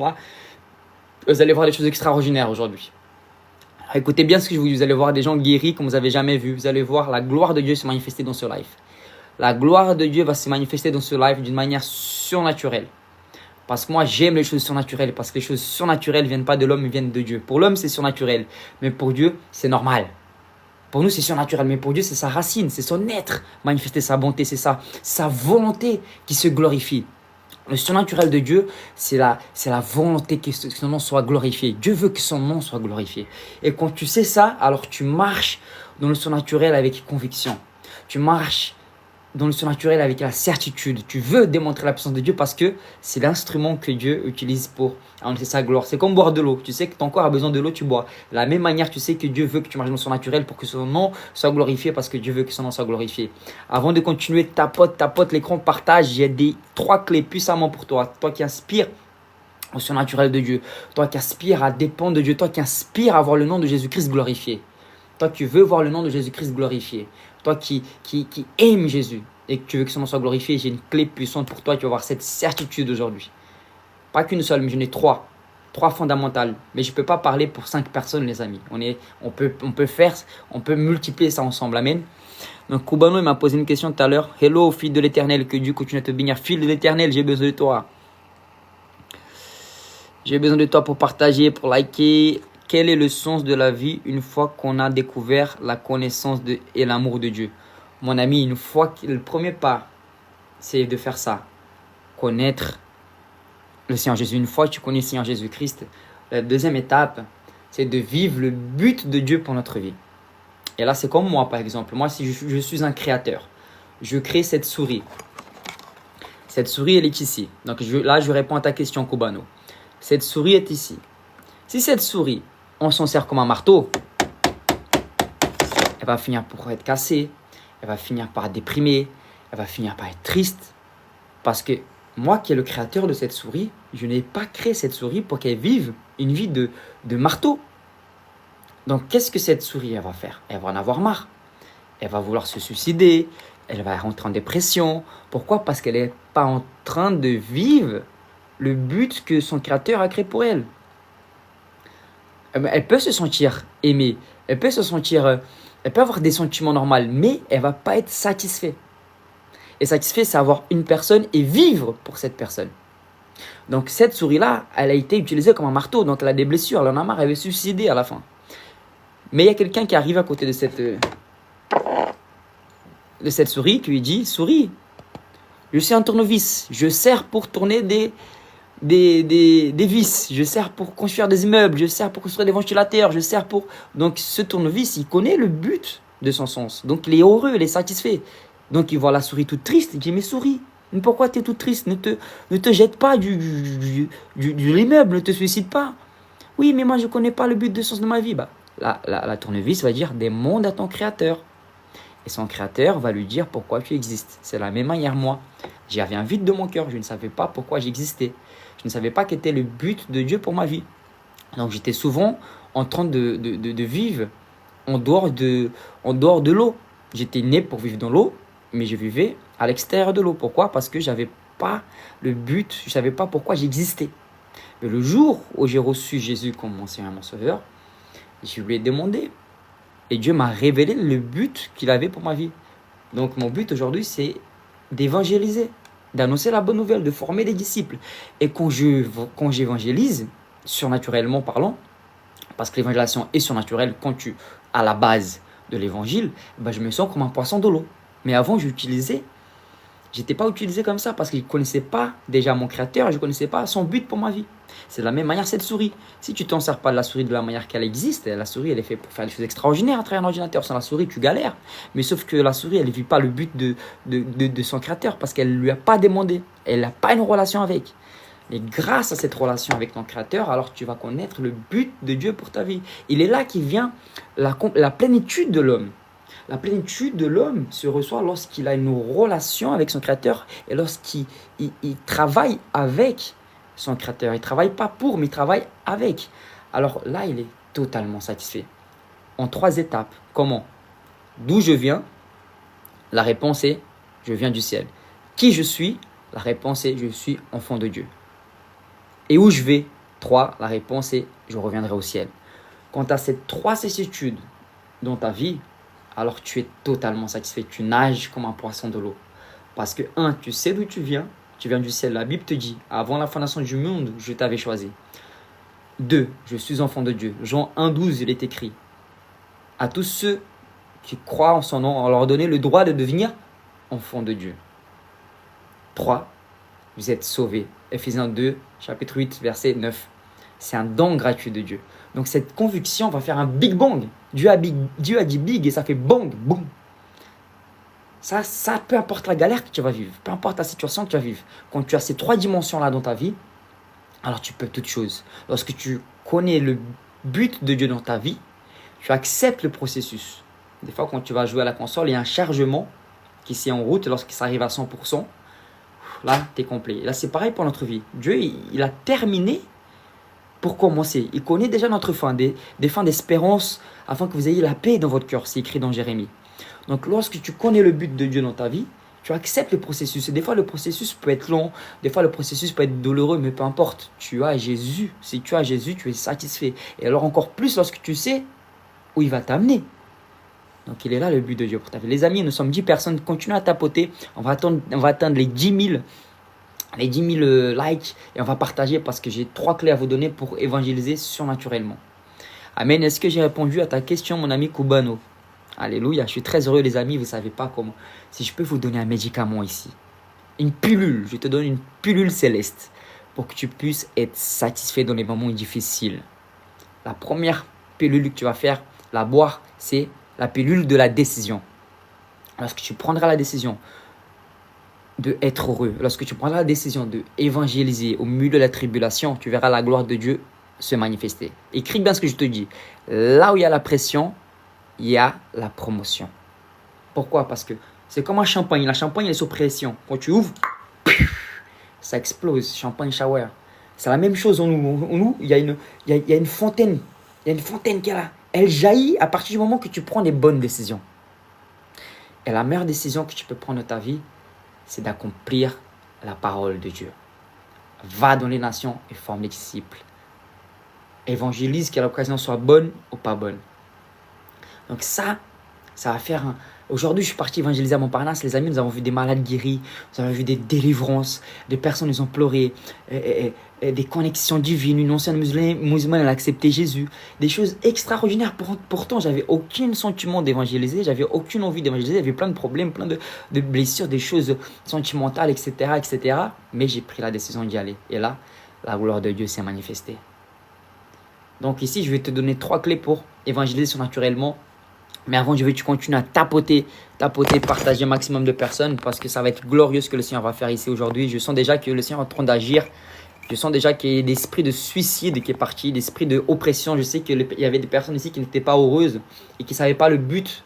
là, vous allez voir des choses extraordinaires aujourd'hui. Écoutez bien ce que je vous dis, vous allez voir des gens guéris comme vous n'avez jamais vu. Vous allez voir la gloire de Dieu se manifester dans ce live. La gloire de Dieu va se manifester dans ce live d'une manière surnaturelle. Parce que moi, j'aime les choses surnaturelles. Parce que les choses surnaturelles ne viennent pas de l'homme, mais viennent de Dieu. Pour l'homme, c'est surnaturel. Mais pour Dieu, c'est normal. Pour nous, c'est surnaturel. Mais pour Dieu, c'est sa racine, c'est son être. Manifester sa bonté, c'est sa volonté qui se glorifie. Le surnaturel de Dieu, c'est la volonté que son nom soit glorifié. Dieu veut que son nom soit glorifié. Et quand tu sais ça, alors tu marches dans le surnaturel avec conviction. Tu marches dans le surnaturel avec la certitude. Tu veux démontrer la puissance de Dieu parce que c'est l'instrument que Dieu utilise pour annoncer sa gloire. C'est comme boire de l'eau. Tu sais que ton corps a besoin de l'eau, tu bois. De la même manière, tu sais que Dieu veut que tu marches dans le surnaturel pour que son nom soit glorifié parce que Dieu veut que son nom soit glorifié. Avant de continuer, tapote l'écran, partage. Il y a 3 clés puissamment pour toi. Toi qui inspires au surnaturel de Dieu. Toi qui aspires à dépendre de Dieu. Toi qui inspires à voir le nom de Jésus-Christ glorifié. Toi qui veux voir le nom de Jésus-Christ glorifié. Toi qui aime Jésus et que tu veux que son nom soit glorifié, j'ai une clé puissante pour toi. Tu vas avoir cette certitude aujourd'hui. Pas qu'une seule, mais j'en ai 3. 3 fondamentales. Mais je ne peux pas parler pour 5 personnes, les amis. On peut multiplier ça ensemble. Amen. Donc, Koubano, il m'a posé une question tout à l'heure. Hello, fille de l'éternel, que Dieu continue à te bénir. Fille de l'éternel, j'ai besoin de toi. J'ai besoin de toi pour partager, pour liker. Quel est le sens de la vie une fois qu'on a découvert la connaissance et l'amour de Dieu? Mon ami, une fois que le premier pas, c'est de faire ça. Connaître le Seigneur Jésus. Une fois que tu connais le Seigneur Jésus-Christ, la deuxième étape, c'est de vivre le but de Dieu pour notre vie. Et là, c'est comme moi, par exemple. Moi, si je suis un créateur, je crée cette souris. Cette souris, elle est ici. Donc là, je réponds à ta question, Koubano. Cette souris est ici. Si cette souris, on s'en sert comme un marteau, elle va finir par être cassée, elle va finir par déprimer, elle va finir par être triste. Parce que moi qui est le créateur de cette souris, je n'ai pas créé cette souris pour qu'elle vive une vie de marteau. Donc qu'est-ce que cette souris elle va faire? Elle va en avoir marre. Elle va vouloir se suicider, elle va rentrer en dépression. Pourquoi? Parce qu'elle n'est pas en train de vivre le but que son créateur a créé pour elle. Elle peut se sentir aimée, elle peut avoir des sentiments normaux, mais elle ne va pas être satisfaite. Et satisfait, c'est avoir une personne et vivre pour cette personne. Donc cette souris-là, elle a été utilisée comme un marteau, donc elle a des blessures, elle en a marre, elle veut se suicider à la fin. Mais il y a quelqu'un qui arrive à côté de cette souris qui lui dit « Souris, je suis un tournevis, je sers pour tourner des vis, je sers pour construire des immeubles, je sers pour construire des ventilateurs, je sers pour... » Donc ce tournevis, il connaît le but de son sens. Donc il est heureux, il est satisfait. Donc il voit la souris toute triste, il dit « Mais souris, pourquoi tu es toute triste? Ne te jette pas de l'immeuble, ne te suicide pas. » « Oui, mais moi je ne connais pas le but de sens de ma vie. » La tournevis va dire « Demande à ton créateur. » Et son créateur va lui dire pourquoi tu existes. C'est la même manière moi. J'avais un vide de mon cœur, je ne savais pas pourquoi j'existais. Je ne savais pas quel était le but de Dieu pour ma vie. Donc j'étais souvent en train de vivre en dehors de l'eau. J'étais né pour vivre dans l'eau, mais je vivais à l'extérieur de l'eau. Pourquoi? Parce que je n'avais pas le but, je ne savais pas pourquoi j'existais. Mais le jour où j'ai reçu Jésus comme mon Seigneur et mon Sauveur, je lui ai demandé. Et Dieu m'a révélé le but qu'il avait pour ma vie. Donc mon but aujourd'hui, c'est d'évangéliser, d'annoncer la bonne nouvelle, de former des disciples. Et quand j'évangélise, surnaturellement parlant, parce que l'évangélisation est surnaturelle, quand tu as la base de l'évangile, je me sens comme un poisson de l'eau. Mais avant, j'étais pas utilisé comme ça parce que je ne connaissais pas déjà mon créateur, je ne connaissais pas son but pour ma vie. C'est de la même manière cette souris. Si tu ne t'en sers pas de la souris de la manière qu'elle existe, la souris elle est faite pour faire des choses extraordinaires à travers un ordinateur. Sans la souris, tu galères. Mais sauf que la souris, elle ne vit pas le but de son créateur parce qu'elle ne lui a pas demandé. Elle n'a pas une relation avec. Et grâce à cette relation avec ton créateur, alors tu vas connaître le but de Dieu pour ta vie. Il est là qu'il vient la plénitude de l'homme. La plénitude de l'homme se reçoit lorsqu'il a une relation avec son créateur et lorsqu'il travaille avec son créateur. Il ne travaille pas pour, mais il travaille avec. Alors là, il est totalement satisfait. En 3 étapes. Comment? D'où je viens? La réponse est, je viens du ciel. Qui je suis? La réponse est, je suis enfant de Dieu. Et où je vais? 3. La réponse est je reviendrai au ciel. Quand tu as ces 3 certitudes dans ta vie, alors tu es totalement satisfait. Tu nages comme un poisson de l'eau. Parce que 1, tu sais d'où tu viens du ciel. La Bible te dit, avant la fondation du monde, je t'avais choisi. 2, je suis enfant de Dieu. Jean 1,12, il est écrit. À tous ceux qui croient en son nom, on leur a donné le droit de devenir enfants de Dieu. 3, vous êtes sauvés. Ephésiens 2, chapitre 8, verset 9. C'est un don gratuit de Dieu. Donc cette conviction va faire un big bang. Dieu a dit big et ça fait bang, boum. Ça, peu importe la galère que tu vas vivre, peu importe la situation que tu vas vivre. Quand tu as ces 3 dimensions-là dans ta vie, alors tu peux toutes choses. Lorsque tu connais le but de Dieu dans ta vie, tu acceptes le processus. Des fois, quand tu vas jouer à la console, il y a un chargement qui est en route. Lorsqu'il s'arrive à 100%, là, tu es complet. Là, c'est pareil pour notre vie. Dieu, il a terminé pour commencer. Il connaît déjà notre fin, des fins d'espérance, afin que vous ayez la paix dans votre cœur. C'est écrit dans Jérémie. Donc, lorsque tu connais le but de Dieu dans ta vie, tu acceptes le processus. Et des fois, le processus peut être long, des fois, le processus peut être douloureux, mais peu importe. Tu as Jésus. Si tu as Jésus, tu es satisfait. Et alors, encore plus lorsque tu sais où il va t'amener. Donc, il est là le but de Dieu pour ta vie. Les amis, nous sommes 10 personnes. Continuez à tapoter. On va atteindre les 10 000. Les 10 000 likes. Et on va partager parce que j'ai 3 clés à vous donner pour évangéliser surnaturellement. Amen. Est-ce que j'ai répondu à ta question, mon ami Kubano? Alléluia, je suis très heureux les amis, vous ne savez pas comment. Si je peux vous donner un médicament ici, une pilule, je te donne une pilule céleste pour que tu puisses être satisfait dans les moments difficiles. La première pilule que tu vas faire, la boire, c'est la pilule de la décision. Lorsque tu prendras la décision de être heureux, lorsque tu prendras la décision de évangéliser au milieu de la tribulation, tu verras la gloire de Dieu se manifester. Écris bien ce que je te dis. Là où il y a la pression, il y a la promotion. Pourquoi? Parce que c'est comme un champagne. La champagne, elle est sous pression. Quand tu ouvres, ça explose. Champagne shower. C'est la même chose en nous. En nous, il y a une fontaine. Il y a une fontaine qui est là. Elle jaillit à partir du moment que tu prends les bonnes décisions. Et la meilleure décision que tu peux prendre dans ta vie, c'est d'accomplir la parole de Dieu. Va dans les nations et forme les disciples. Évangélise, que l'occasion soit bonne ou pas bonne. Donc ça va faire un... Aujourd'hui, je suis parti évangéliser à Montparnasse. Les amis, nous avons vu des malades guéris. Nous avons vu des délivrances. Des personnes, ils ont pleuré. Des connexions divines. Une ancienne musulmane, elle a accepté Jésus. Des choses extraordinaires. Pourtant, j'avais aucun sentiment d'évangéliser. J'avais aucune envie d'évangéliser. Il y avait plein de problèmes, plein de blessures, des choses sentimentales, etc., etc. Mais j'ai pris la décision d'y aller. Et là, la gloire de Dieu s'est manifestée. Donc ici, je vais te donner 3 clés pour évangéliser surnaturellement. Mais avant, je veux que tu continues à tapoter, partager un maximum de personnes parce que ça va être glorieux ce que le Seigneur va faire ici aujourd'hui. Je sens déjà que le Seigneur est en train d'agir. Je sens déjà qu'il y a l'esprit de suicide qui est parti, l'esprit d'oppression. Je sais qu'il y avait des personnes ici qui n'étaient pas heureuses et qui ne savaient pas le but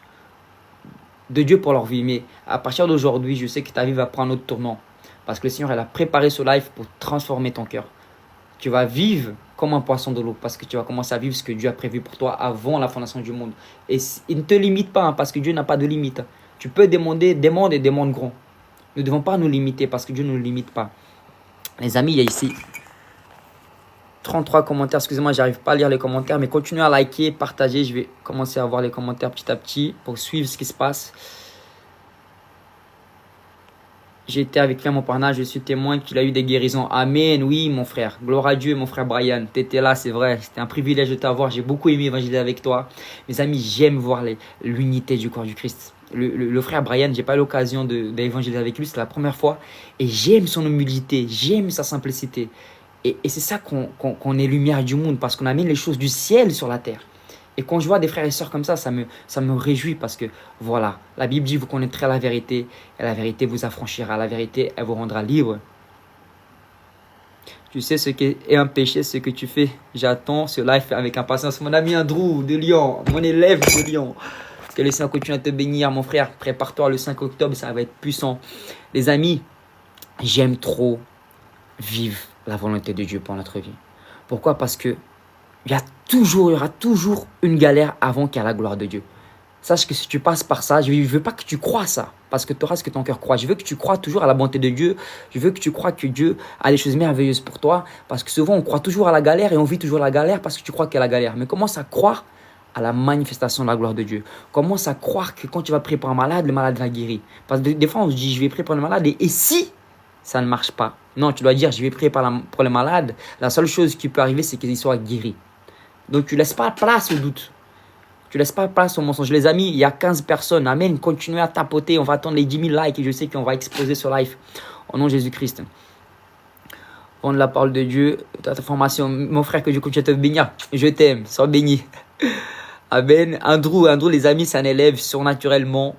de Dieu pour leur vie. Mais à partir d'aujourd'hui, je sais que ta vie va prendre un autre tournant parce que le Seigneur, il a préparé ce live pour transformer ton cœur. Tu vas vivre comme un poisson de l'eau parce que tu vas commencer à vivre ce que Dieu a prévu pour toi avant la fondation du monde. Et il ne te limite pas parce que Dieu n'a pas de limite. Tu peux demande et demande grand. Nous ne devons pas nous limiter parce que Dieu ne nous limite pas. Les amis, il y a ici 33 commentaires. Excusez-moi, j'arrive pas à lire les commentaires, mais continuez à liker, partager. Je vais commencer à voir les commentaires petit à petit pour suivre ce qui se passe. J'ai été avec lui à Montparnasse, je suis témoin qu'il a eu des guérisons. Amen, oui mon frère. Gloire à Dieu mon frère Brian. Tu étais là, c'est vrai. C'était un privilège de t'avoir. J'ai beaucoup aimé évangéliser avec toi. Mes amis, j'aime voir l'unité du corps du Christ. Le frère Brian, j'ai pas eu l'occasion d'évangéliser avec lui, c'est la première fois. Et j'aime son humilité, j'aime sa simplicité. Et c'est ça qu'on est lumière du monde parce qu'on amène les choses du ciel sur la terre. Et quand je vois des frères et sœurs comme ça me réjouit parce que voilà, la Bible dit vous connaîtrez la vérité et la vérité vous affranchira. La vérité, elle vous rendra libre. Tu sais ce qu'est un péché, ce que tu fais. J'attends ce live avec impatience. Mon ami Andrew de Lyon, mon élève de Lyon. Que le Seigneur continue à te bénir, mon frère. Prépare-toi le 5 octobre, ça va être puissant. Les amis, j'aime trop vivre la volonté de Dieu pour notre vie. Pourquoi? Parce que il y aura toujours une galère avant qu'il y ait la gloire de Dieu. Sache que si tu passes par ça, je ne veux pas que tu crois ça, parce que tu auras ce que ton cœur croit. Je veux que tu crois toujours à la bonté de Dieu. Je veux que tu crois que Dieu a des choses merveilleuses pour toi, parce que souvent on croit toujours à la galère et on vit toujours la galère parce que tu crois qu'il y a la galère. Mais commence à croire à la manifestation de la gloire de Dieu. Commence à croire que quand tu vas prier pour un malade, le malade va guérir. Parce que des fois on se dit, je vais prier pour le malade et si ça ne marche pas? Non, tu dois dire, je vais prier pour le malade. La seule chose qui peut arriver, c'est qu'il soit guéri. Donc tu ne laisses pas place au doute. Tu ne laisses pas place au mensonge. Les amis, il y a 15 personnes. Amen. Continuez à tapoter. On va attendre les 10 000 likes et je sais qu'on va exploser ce live. Au nom de Jésus-Christ. Vendre la parole de Dieu. Ta formation. Mon frère, que Dieu continue à te bénir. Je t'aime. Sois béni. Amen. Andrew, les amis, c'est un élève surnaturellement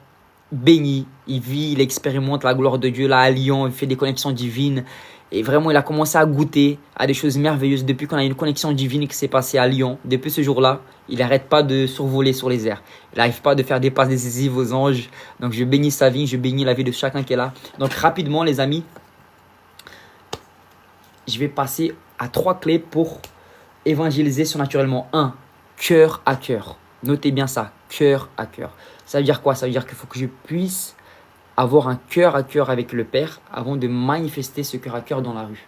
béni. Il vit, il expérimente la gloire de Dieu là à Lyon. Il fait des connexions divines. Et vraiment, il a commencé à goûter à des choses merveilleuses depuis qu'on a une connexion divine qui s'est passée à Lyon. Depuis ce jour-là, il n'arrête pas de survoler sur les airs. Il n'arrive pas de faire des passes décisives aux anges. Donc, je bénis sa vie, je bénis la vie de chacun qui est là. Donc, rapidement, les amis, je vais passer à 3 clés pour évangéliser surnaturellement. 1, cœur à cœur. Notez bien ça, cœur à cœur. Ça veut dire quoi? Ça veut dire qu'il faut que je puisse avoir un cœur à cœur avec le Père avant de manifester ce cœur à cœur dans la rue.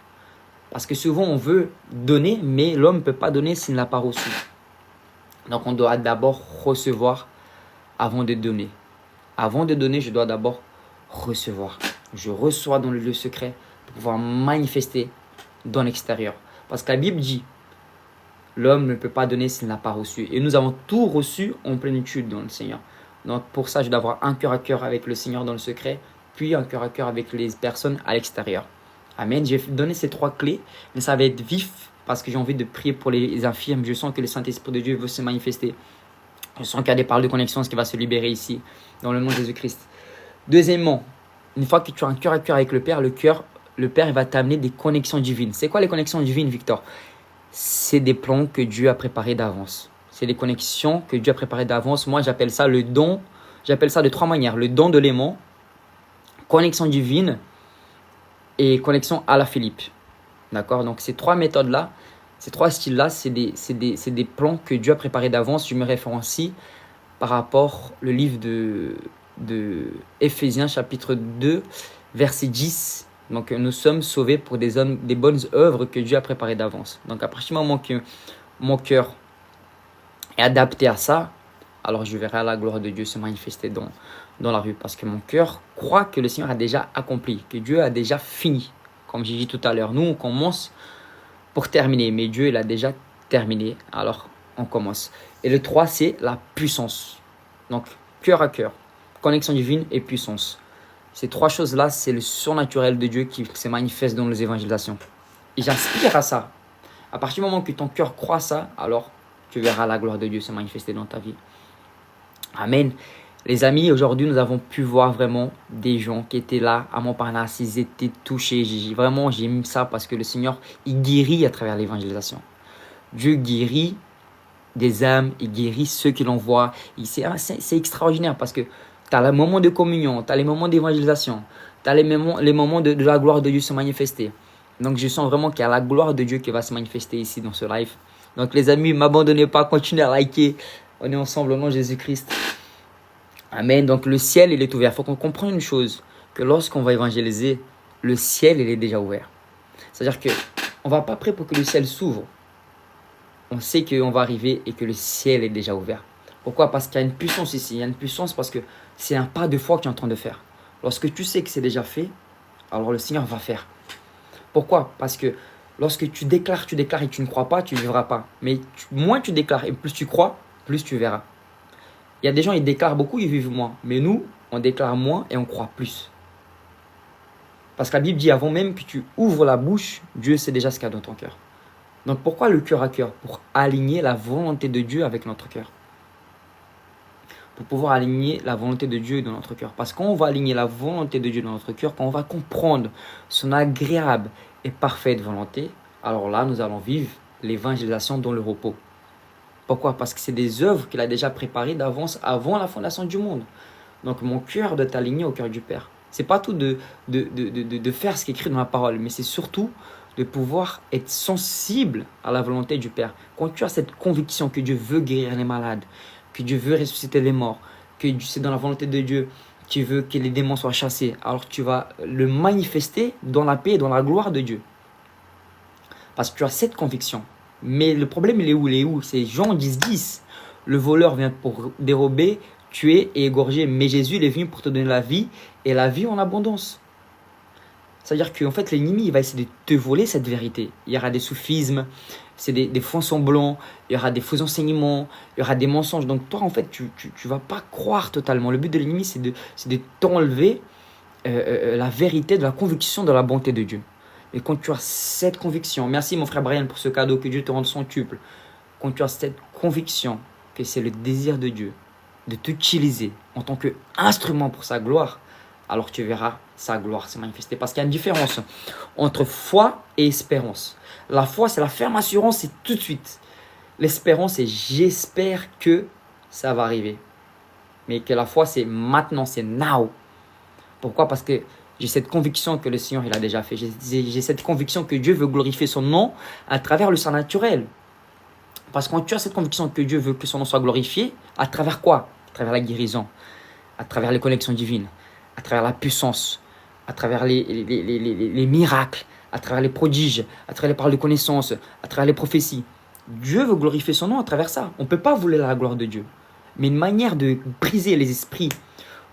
Parce que souvent on veut donner, mais l'homme ne peut pas donner s'il n'a pas reçu. Donc on doit d'abord recevoir avant de donner. Avant de donner, je dois d'abord recevoir. Je reçois dans le lieu secret pour pouvoir manifester dans l'extérieur. Parce que la Bible dit, l'homme ne peut pas donner s'il n'a pas reçu. Et nous avons tout reçu en plénitude dans le Seigneur. Donc pour ça, je dois avoir un cœur à cœur avec le Seigneur dans le secret, puis un cœur à cœur avec les personnes à l'extérieur. Amen. J'ai donné ces 3 clés, mais ça va être vif parce que j'ai envie de prier pour les infirmes. Je sens que le Saint-Esprit de Dieu veut se manifester. Je sens qu'il y a des paroles de connexion qui va se libérer ici, dans le nom de Jésus-Christ. Deuxièmement, une fois que tu as un cœur à cœur avec le Père, le Père il va t'amener des connexions divines. C'est quoi les connexions divines, Victor? C'est des plans que Dieu a préparés d'avance. C'est des connexions que Dieu a préparées d'avance. Moi, j'appelle ça le don. J'appelle ça de 3 manières. Le don de l'aimant, connexion divine et connexion à la Philippe. D'accord? Donc, ces 3 méthodes-là, ces 3 styles-là, c'est des plans que Dieu a préparés d'avance. Je me référencie par rapport au livre de Éphésiens, chapitre 2, verset 10. Donc, nous sommes sauvés pour des bonnes œuvres que Dieu a préparées d'avance. Donc, à partir du moment que mon cœur est adapté à ça, alors je verrai la gloire de Dieu se manifester dans la rue. Parce que mon cœur croit que le Seigneur a déjà accompli, que Dieu a déjà fini. Comme j'ai dit tout à l'heure, nous on commence pour terminer, mais Dieu il a déjà terminé, alors on commence. Et le 3, c'est la puissance. Donc cœur à cœur, connexion divine et puissance. Ces 3 choses-là, c'est le surnaturel de Dieu qui se manifeste dans les évangélisations. Et j'aspire à ça. À partir du moment que ton cœur croit ça, alors tu verras la gloire de Dieu se manifester dans ta vie. Amen. Les amis, aujourd'hui, nous avons pu voir vraiment des gens qui étaient là à Montparnasse. Ils étaient touchés. J'ai mis ça parce que le Seigneur, il guérit à travers l'évangélisation. Dieu guérit des âmes, il guérit ceux qui l'envoient. C'est extraordinaire parce que tu as les moments de communion, tu as les moments d'évangélisation, tu as les moments de la gloire de Dieu se manifester. Donc, je sens vraiment qu'il y a la gloire de Dieu qui va se manifester ici dans ce live. Donc les amis, ne m'abandonnez pas, continuez à liker. On est ensemble au nom de Jésus-Christ. Amen. Donc le ciel, il est ouvert. Il faut qu'on comprenne une chose, que lorsqu'on va évangéliser, le ciel, il est déjà ouvert. C'est-à-dire qu'on ne va pas prier pour que le ciel s'ouvre. On sait qu'on va arriver et que le ciel est déjà ouvert. Pourquoi? Parce qu'il y a une puissance ici. Il y a une puissance parce que c'est un pas de foi que tu es en train de faire. Lorsque tu sais que c'est déjà fait, alors le Seigneur va faire. Pourquoi? Parce que lorsque tu déclares et tu ne crois pas, tu ne vivras pas. Mais moins tu déclares et plus tu crois, plus tu verras. Il y a des gens, ils déclarent beaucoup, ils vivent moins. Mais nous, on déclare moins et on croit plus. Parce que la Bible dit, avant même que tu ouvres la bouche, Dieu sait déjà ce qu'il y a dans ton cœur. Donc pourquoi le cœur à cœur? Pour aligner la volonté de Dieu avec notre cœur. Pour pouvoir aligner la volonté de Dieu dans notre cœur. Parce qu'on va aligner la volonté de Dieu dans notre cœur, quand on va comprendre son agréable et parfaite volonté, alors là, nous allons vivre l'évangélisation dans le repos. Pourquoi? Parce que c'est des œuvres qu'il a déjà préparées d'avance, avant la fondation du monde. Donc mon cœur doit être aligné au cœur du Père. Ce n'est pas tout de faire ce qui est écrit dans la parole, mais c'est surtout de pouvoir être sensible à la volonté du Père. Quand tu as cette conviction que Dieu veut guérir les malades, que Dieu veut ressusciter les morts, que c'est dans la volonté de Dieu, tu veux que les démons soient chassés, alors tu vas le manifester dans la paix et dans la gloire de Dieu. Parce que tu as cette conviction. Mais le problème, il est où? Il est où? C'est Jean 10,10. Le voleur vient pour dérober, tuer et égorger. Mais Jésus, il est venu pour te donner la vie et la vie en abondance. C'est-à-dire qu'en fait, l'ennemi, il va essayer de te voler cette vérité. Il y aura des sophismes, c'est des faux semblants, il y aura des faux enseignements, il y aura des mensonges. Donc toi, en fait, tu vas pas croire totalement. Le but de l'ennemi, c'est de t'enlever la vérité de la conviction de la bonté de Dieu. Et quand tu as cette conviction, merci mon frère Brian pour ce cadeau, que Dieu te rende centuple. Quand tu as cette conviction que c'est le désir de Dieu de t'utiliser en tant qu'instrument pour sa gloire, alors tu verras sa gloire se manifester. Parce qu'il y a une différence entre foi et espérance. La foi, c'est la ferme assurance, c'est tout de suite. L'espérance, c'est j'espère que ça va arriver. Mais que la foi, c'est maintenant, c'est now. Pourquoi? Parce que j'ai cette conviction que le Seigneur, il a déjà fait. J'ai cette conviction que Dieu veut glorifier son nom à travers le surnaturel. Parce que quand tu as cette conviction que Dieu veut que son nom soit glorifié, à travers quoi? À travers la guérison, à travers les connexions divines, à travers la puissance, à travers les miracles, à travers les prodiges, à travers les paroles de connaissance, à travers les prophéties. Dieu veut glorifier son nom à travers ça. On ne peut pas voler la gloire de Dieu. Mais une manière de briser les esprits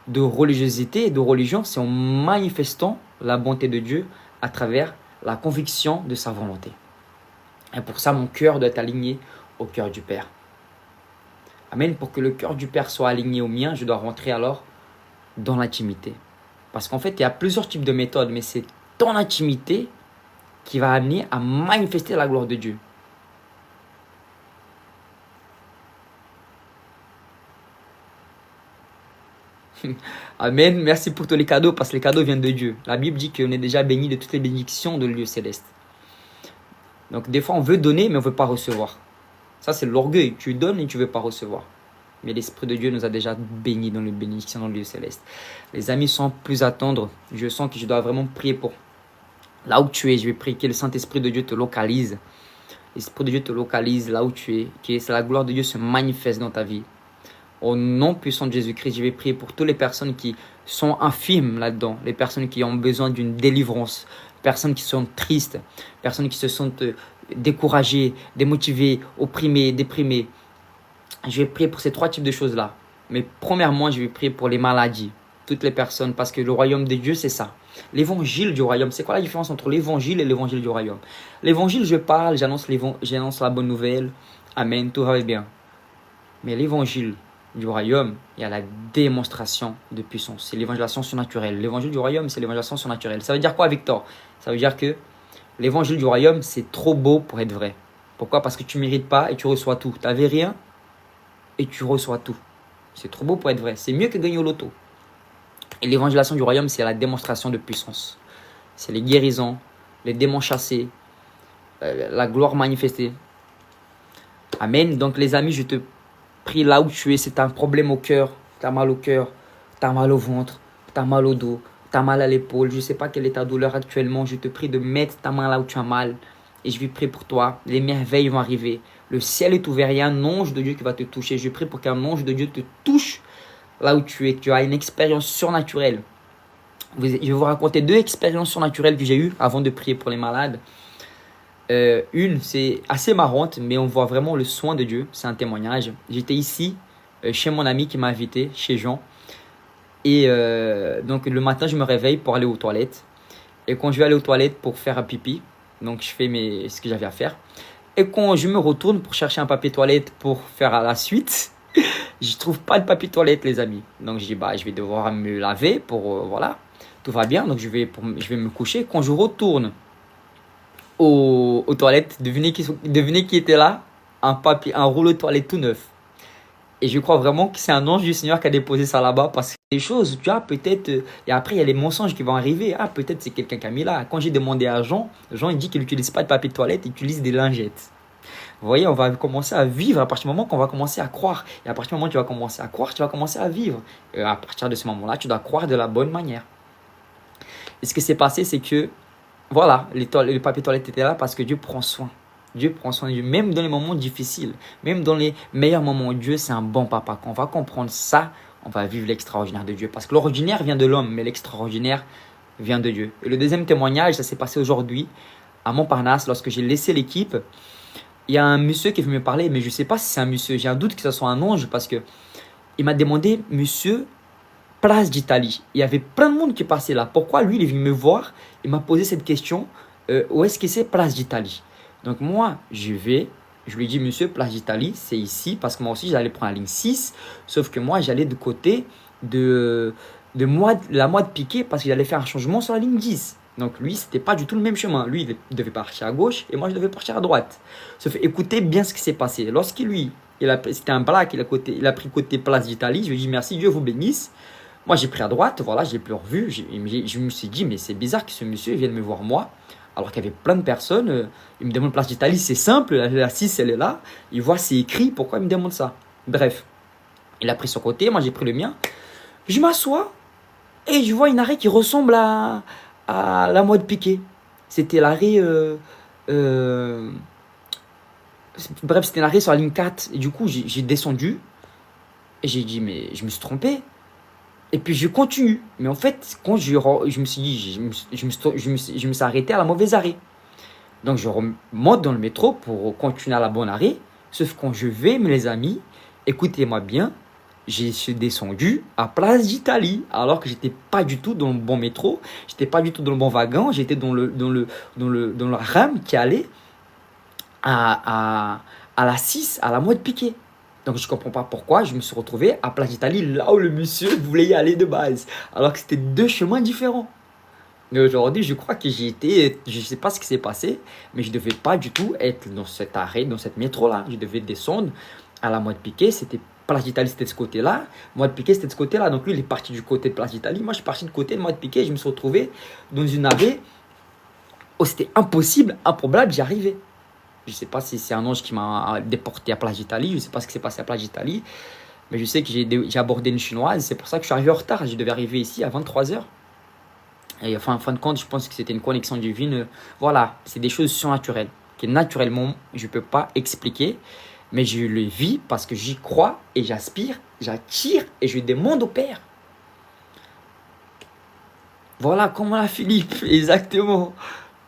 de religiosité et de religion, c'est en manifestant la bonté de Dieu à travers la conviction de sa volonté. Et pour ça, mon cœur doit être aligné au cœur du Père. Amen. Pour que le cœur du Père soit aligné au mien, je dois rentrer alors dans l'intimité. Parce qu'en fait, il y a plusieurs types de méthodes, mais c'est ton intimité qui va amener à manifester la gloire de Dieu. Amen. Merci pour tous les cadeaux, parce que les cadeaux viennent de Dieu. La Bible dit qu'on est déjà béni de toutes les bénédictions de lieu céleste. Donc des fois, on veut donner, mais on ne veut pas recevoir. Ça, c'est l'orgueil. Tu donnes et tu ne veux pas recevoir. Mais l'Esprit de Dieu nous a déjà bénis dans les bénédictions dans le lieu céleste. Les amis, sans plus attendre, je sens que je dois vraiment prier pour là où tu es. Je vais prier que le Saint-Esprit de Dieu te localise. L'Esprit de Dieu te localise là où tu es. Que la gloire de Dieu se manifeste dans ta vie. Au nom puissant de Jésus-Christ, je vais prier pour toutes les personnes qui sont infirmes là-dedans. Les personnes qui ont besoin d'une délivrance. Personnes qui sont tristes. Personnes qui se sentent découragées, démotivées, opprimées, déprimées. Je vais prier pour ces trois types de choses-là. Mais premièrement, je vais prier pour les maladies. Toutes les personnes, parce que le royaume de Dieu, c'est ça. L'évangile du royaume, c'est quoi la différence entre l'évangile et l'évangile du royaume? L'évangile, je parle, j'annonce la bonne nouvelle. Amen, tout va bien. Mais l'évangile du royaume, il y a la démonstration de puissance. C'est l'évangélisation surnaturelle. L'évangile du royaume, c'est l'évangélisation surnaturelle. Ça veut dire quoi, Victor? Ça veut dire que l'évangile du royaume, c'est trop beau pour être vrai. Pourquoi? Parce que tu ne mérites pas et tu reçois tout. Tu n'avais rien et tu reçois tout. C'est trop beau pour être vrai. C'est mieux que gagner au loto. Et l'évangélisation du royaume, c'est la démonstration de puissance. C'est les guérisons, les démons chassés, la gloire manifestée. Amen. Donc les amis, je te prie là où tu es. C'est un problème au cœur. Tu as mal au cœur, tu as mal au ventre, tu as mal au dos, tu as mal à l'épaule. Je ne sais pas quelle est ta douleur actuellement. Je te prie de mettre ta main là où tu as mal. Et je vais prier pour toi. Les merveilles vont arriver. Le ciel est ouvert. Il y a un ange de Dieu qui va te toucher. Je prie pour qu'un ange de Dieu te touche là où tu es. Que tu as une expérience surnaturelle. Je vais vous raconter 2 expériences surnaturelles que j'ai eues avant de prier pour les malades. Une, c'est assez marrante, mais on voit vraiment le soin de Dieu. C'est un témoignage. J'étais ici, chez mon ami qui m'a invité, chez Jean. Et donc le matin, je me réveille pour aller aux toilettes. Et quand je vais aller aux toilettes pour faire un pipi, donc je fais ce que j'avais à faire. Et quand je me retourne pour chercher un papier toilette pour faire à la suite, je trouve pas de papier toilette, les amis. Donc je dis, je vais devoir me laver pour, voilà, tout va bien. Donc je vais me coucher. Quand je retourne aux toilettes, devinez qui était là? Un rouleau de toilette tout neuf. Et je crois vraiment que c'est un ange du Seigneur qui a déposé ça là-bas, parce que des choses, tu as peut-être... et après, il y a les mensonges qui vont arriver. Ah, peut-être c'est quelqu'un qui a mis là. Quand j'ai demandé à Jean, il dit qu'il n'utilise pas de papier de toilette, il utilise des lingettes. Vous voyez, on va commencer à vivre à partir du moment qu'on va commencer à croire. Et à partir du moment où tu vas commencer à croire, tu vas commencer à vivre. Et à partir de ce moment-là, tu dois croire de la bonne manière. Et ce qui s'est passé, c'est que, voilà, le papier de toilette était là parce que Dieu prend soin. Dieu prend soin de Dieu, même dans les moments difficiles, même dans les meilleurs moments. Dieu, c'est un bon papa. Quand on va comprendre ça, on va vivre l'extraordinaire de Dieu. Parce que l'ordinaire vient de l'homme, mais l'extraordinaire vient de Dieu. Et le deuxième témoignage, ça s'est passé aujourd'hui à Montparnasse, lorsque j'ai laissé l'équipe. Il y a un monsieur qui est venu me parler, mais je ne sais pas si c'est un monsieur. J'ai un doute que ce soit un ange parce que il m'a demandé, monsieur, place d'Italie. Il y avait plein de monde qui passait là. Pourquoi lui, il est venu me voir? Il m'a posé cette question. Où est-ce que c'est place d'Italie? Donc moi, je lui dis, monsieur, place d'Italie, c'est ici. Parce que moi aussi, j'allais prendre la ligne 6. Sauf que moi, j'allais de côté de la Moix de Piquet parce qu'il allait faire un changement sur la ligne 10. Donc lui, c'était pas du tout le même chemin. Lui, il devait partir à gauche et moi, je devais partir à droite. Sauf écoutez bien ce qui s'est passé. Lorsqu'il lui, c'était un black, il a pris côté place d'Italie, je lui ai dit merci, Dieu vous bénisse. Moi, j'ai pris à droite, voilà, je l'ai plus revu. Je me suis dit, mais c'est bizarre que ce monsieur vienne me voir moi, alors qu'il y avait plein de personnes. Il me demande place d'Italie, c'est simple, la 6, elle est là. Il voit, c'est écrit, pourquoi il me demande ça? Bref, il a pris son côté, moi j'ai pris le mien. Je m'assois et je vois une arrêt qui ressemble à la Moix de Piquet. C'était l'arrêt... bref, c'était l'arrêt sur la ligne 4. Et du coup, j'ai descendu et j'ai dit, mais je me suis trompé. Et puis je continue. Mais en fait, quand je me suis dit, je me suis arrêté à la mauvaise arrêt. Donc je remonte dans le métro pour continuer à la bonne arrêt. Sauf quand je vais, mes amis, écoutez-moi bien, je suis descendu à Place d'Italie. Alors que j'étais pas du tout dans le bon métro. J'étais pas du tout dans le bon wagon. J'étais dans la rame qui allait à la 6, à la Moix de Piquet. Donc je ne comprends pas pourquoi je me suis retrouvé à Place d'Italie, là où le monsieur voulait y aller de base. Alors que c'était deux chemins différents. Mais aujourd'hui, je crois que je ne sais pas ce qui s'est passé, mais je ne devais pas du tout être dans cet arrêt, dans cette métro-là. Je devais descendre à la Moix de Piquet, c'était Place d'Italie, c'était de ce côté-là. Moix de Piquet, c'était de ce côté-là. Donc lui, il est parti du côté de Place d'Italie. Moi, je suis parti du côté de Moix de Piquet. Je me suis retrouvé dans une arrêt où c'était impossible, improbable, j'y arrivais. Je ne sais pas si c'est un ange qui m'a déporté à Place d'Italie. Je ne sais pas ce qui s'est passé à Place d'Italie. Mais je sais que j'ai abordé une chinoise. C'est pour ça que je suis arrivé en retard. Je devais arriver ici à 23h. Et enfin, en fin de compte, je pense que c'était une connexion divine. Voilà, c'est des choses surnaturelles. Que naturellement, je ne peux pas expliquer. Mais je le vis parce que j'y crois et j'aspire, j'attire et je demande au Père. Voilà, comme à la Philippe, exactement.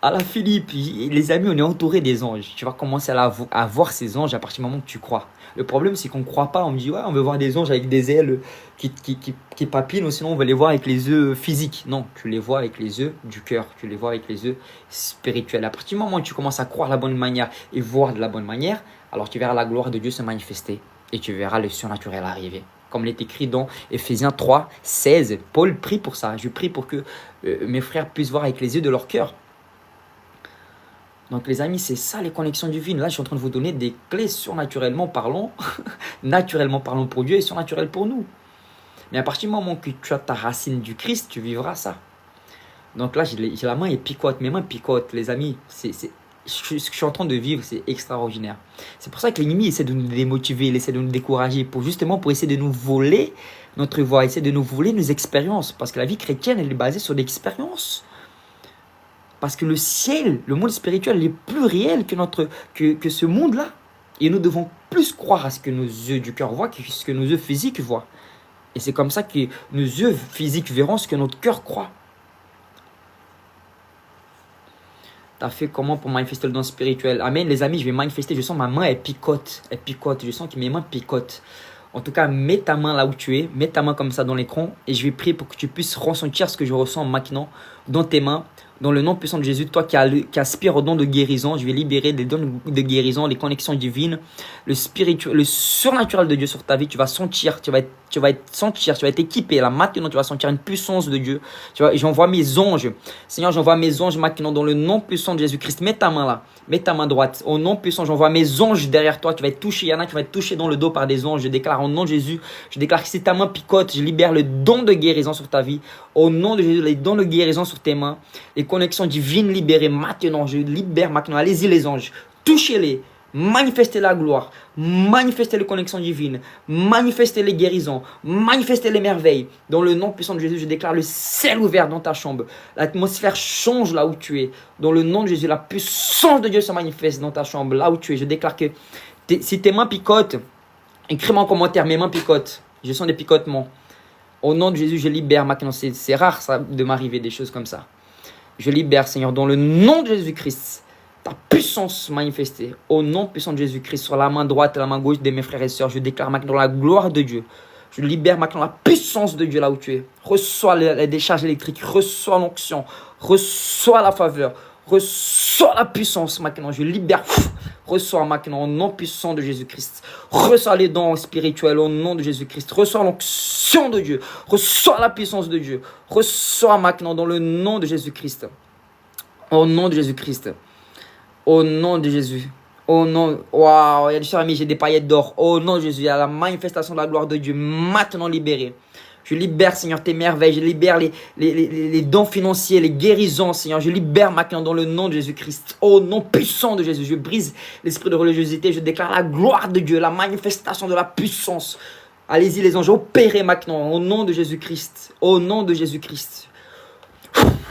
À la Philippe, les amis, on est entouré des anges. Tu vas commencer à voir ces anges à partir du moment où tu crois. Le problème, c'est qu'on ne croit pas. On me dit, ouais, on veut voir des anges avec des ailes qui papillent, ou sinon on veut les voir avec les yeux physiques. Non, tu les vois avec les yeux du cœur. Tu les vois avec les yeux spirituels. À partir du moment où tu commences à croire de la bonne manière et voir de la bonne manière, alors tu verras la gloire de Dieu se manifester et tu verras le surnaturel arriver. Comme il est écrit dans Ephésiens 3, 16. Paul prie pour ça. Je prie pour que mes frères puissent voir avec les yeux de leur cœur. Donc les amis, c'est ça les connexions divines. Là, je suis en train de vous donner des clés surnaturellement parlant, naturellement parlant pour Dieu et surnaturel pour nous. Mais à partir du moment que tu as ta racine du Christ, tu vivras ça. Donc là, j'ai la main et picote, mes mains picotent, les amis. Ce que je suis en train de vivre, c'est extraordinaire. C'est pour ça que l'ennemi essaie de nous démotiver, il essaie de nous décourager, pour essayer de nous voler notre voie, essayer de nous voler nos expériences. Parce que la vie chrétienne, elle est basée sur l'expérience. Parce que le ciel, le monde spirituel, il est plus réel que ce monde-là. Et nous devons plus croire à ce que nos yeux du cœur voient que ce que nos yeux physiques voient. Et c'est comme ça que nos yeux physiques verront ce que notre cœur croit. Tu as fait comment pour manifester le don spirituel? Amen, les amis, je vais manifester. Je sens ma main, elle picote. Elle picote. Je sens que mes mains picotent. En tout cas, mets ta main là où tu es. Mets ta main comme ça dans l'écran. Et je vais prier pour que tu puisses ressentir ce que je ressens maintenant dans tes mains. Dans le nom puissant de Jésus, toi qui aspires au don de guérison, je vais libérer des dons de guérison, les connexions divines, le spirituel, le surnaturel de Dieu sur ta vie. Tu vas sentir, tu vas être équipé. Là maintenant, tu vas sentir une puissance de Dieu. J'envoie mes anges. Seigneur, j'envoie mes anges maintenant dans le nom puissant de Jésus-Christ. Mets ta main là, mets ta main droite. Au nom puissant, j'envoie mes anges derrière toi. Tu vas être touché. Il y en a qui vont être touchés dans le dos par des anges. Je déclare au nom de Jésus. Je déclare que si ta main picote, je libère le don de guérison sur ta vie. Au nom de Jésus, les dons de guérison sur tes mains. Les connexions divines libérées maintenant. Je libère maintenant. Allez-y les anges. Touchez-les. Manifestez la gloire. Manifestez les connexions divines. Manifestez les guérisons. Manifestez les merveilles. Dans le nom puissant de Jésus, je déclare le ciel ouvert dans ta chambre. L'atmosphère change là où tu es. Dans le nom de Jésus, la puissance de Dieu se manifeste dans ta chambre, là où tu es. Je déclare que si tes mains picotent, écris-moi en commentaire, mes mains picotent. Je sens des picotements. Au nom de Jésus, je libère maintenant. C'est rare ça, de m'arriver des choses comme ça. Je libère, Seigneur, dans le nom de Jésus-Christ, ta puissance manifestée. Au nom puissant de Jésus-Christ, sur la main droite et la main gauche de mes frères et sœurs, je déclare maintenant la gloire de Dieu. Je libère maintenant la puissance de Dieu là où tu es. Reçois les décharges électriques, reçois l'onction, reçois la faveur, reçois la puissance maintenant. Je libère, reçois maintenant au nom puissant de Jésus-Christ. Reçois les dons spirituels au nom de Jésus-Christ. Reçois l'onction de Dieu, reçois la puissance de Dieu. Reçois maintenant dans le nom de Jésus-Christ. Au nom de Jésus-Christ. Au nom de Jésus. Oh non, waouh, il y a des chers amis, j'ai des paillettes d'or. Oh non, Jésus, il y a la manifestation de la gloire de Dieu maintenant libérée. Je libère, Seigneur, tes merveilles. Je libère les dons financiers, les guérisons, Seigneur. Je libère maintenant dans le nom de Jésus-Christ. Au nom puissant de Jésus, je brise l'esprit de religiosité. Je déclare la gloire de Dieu, la manifestation de la puissance. Allez-y, les anges, opérez maintenant au nom de Jésus-Christ. Au nom de Jésus-Christ.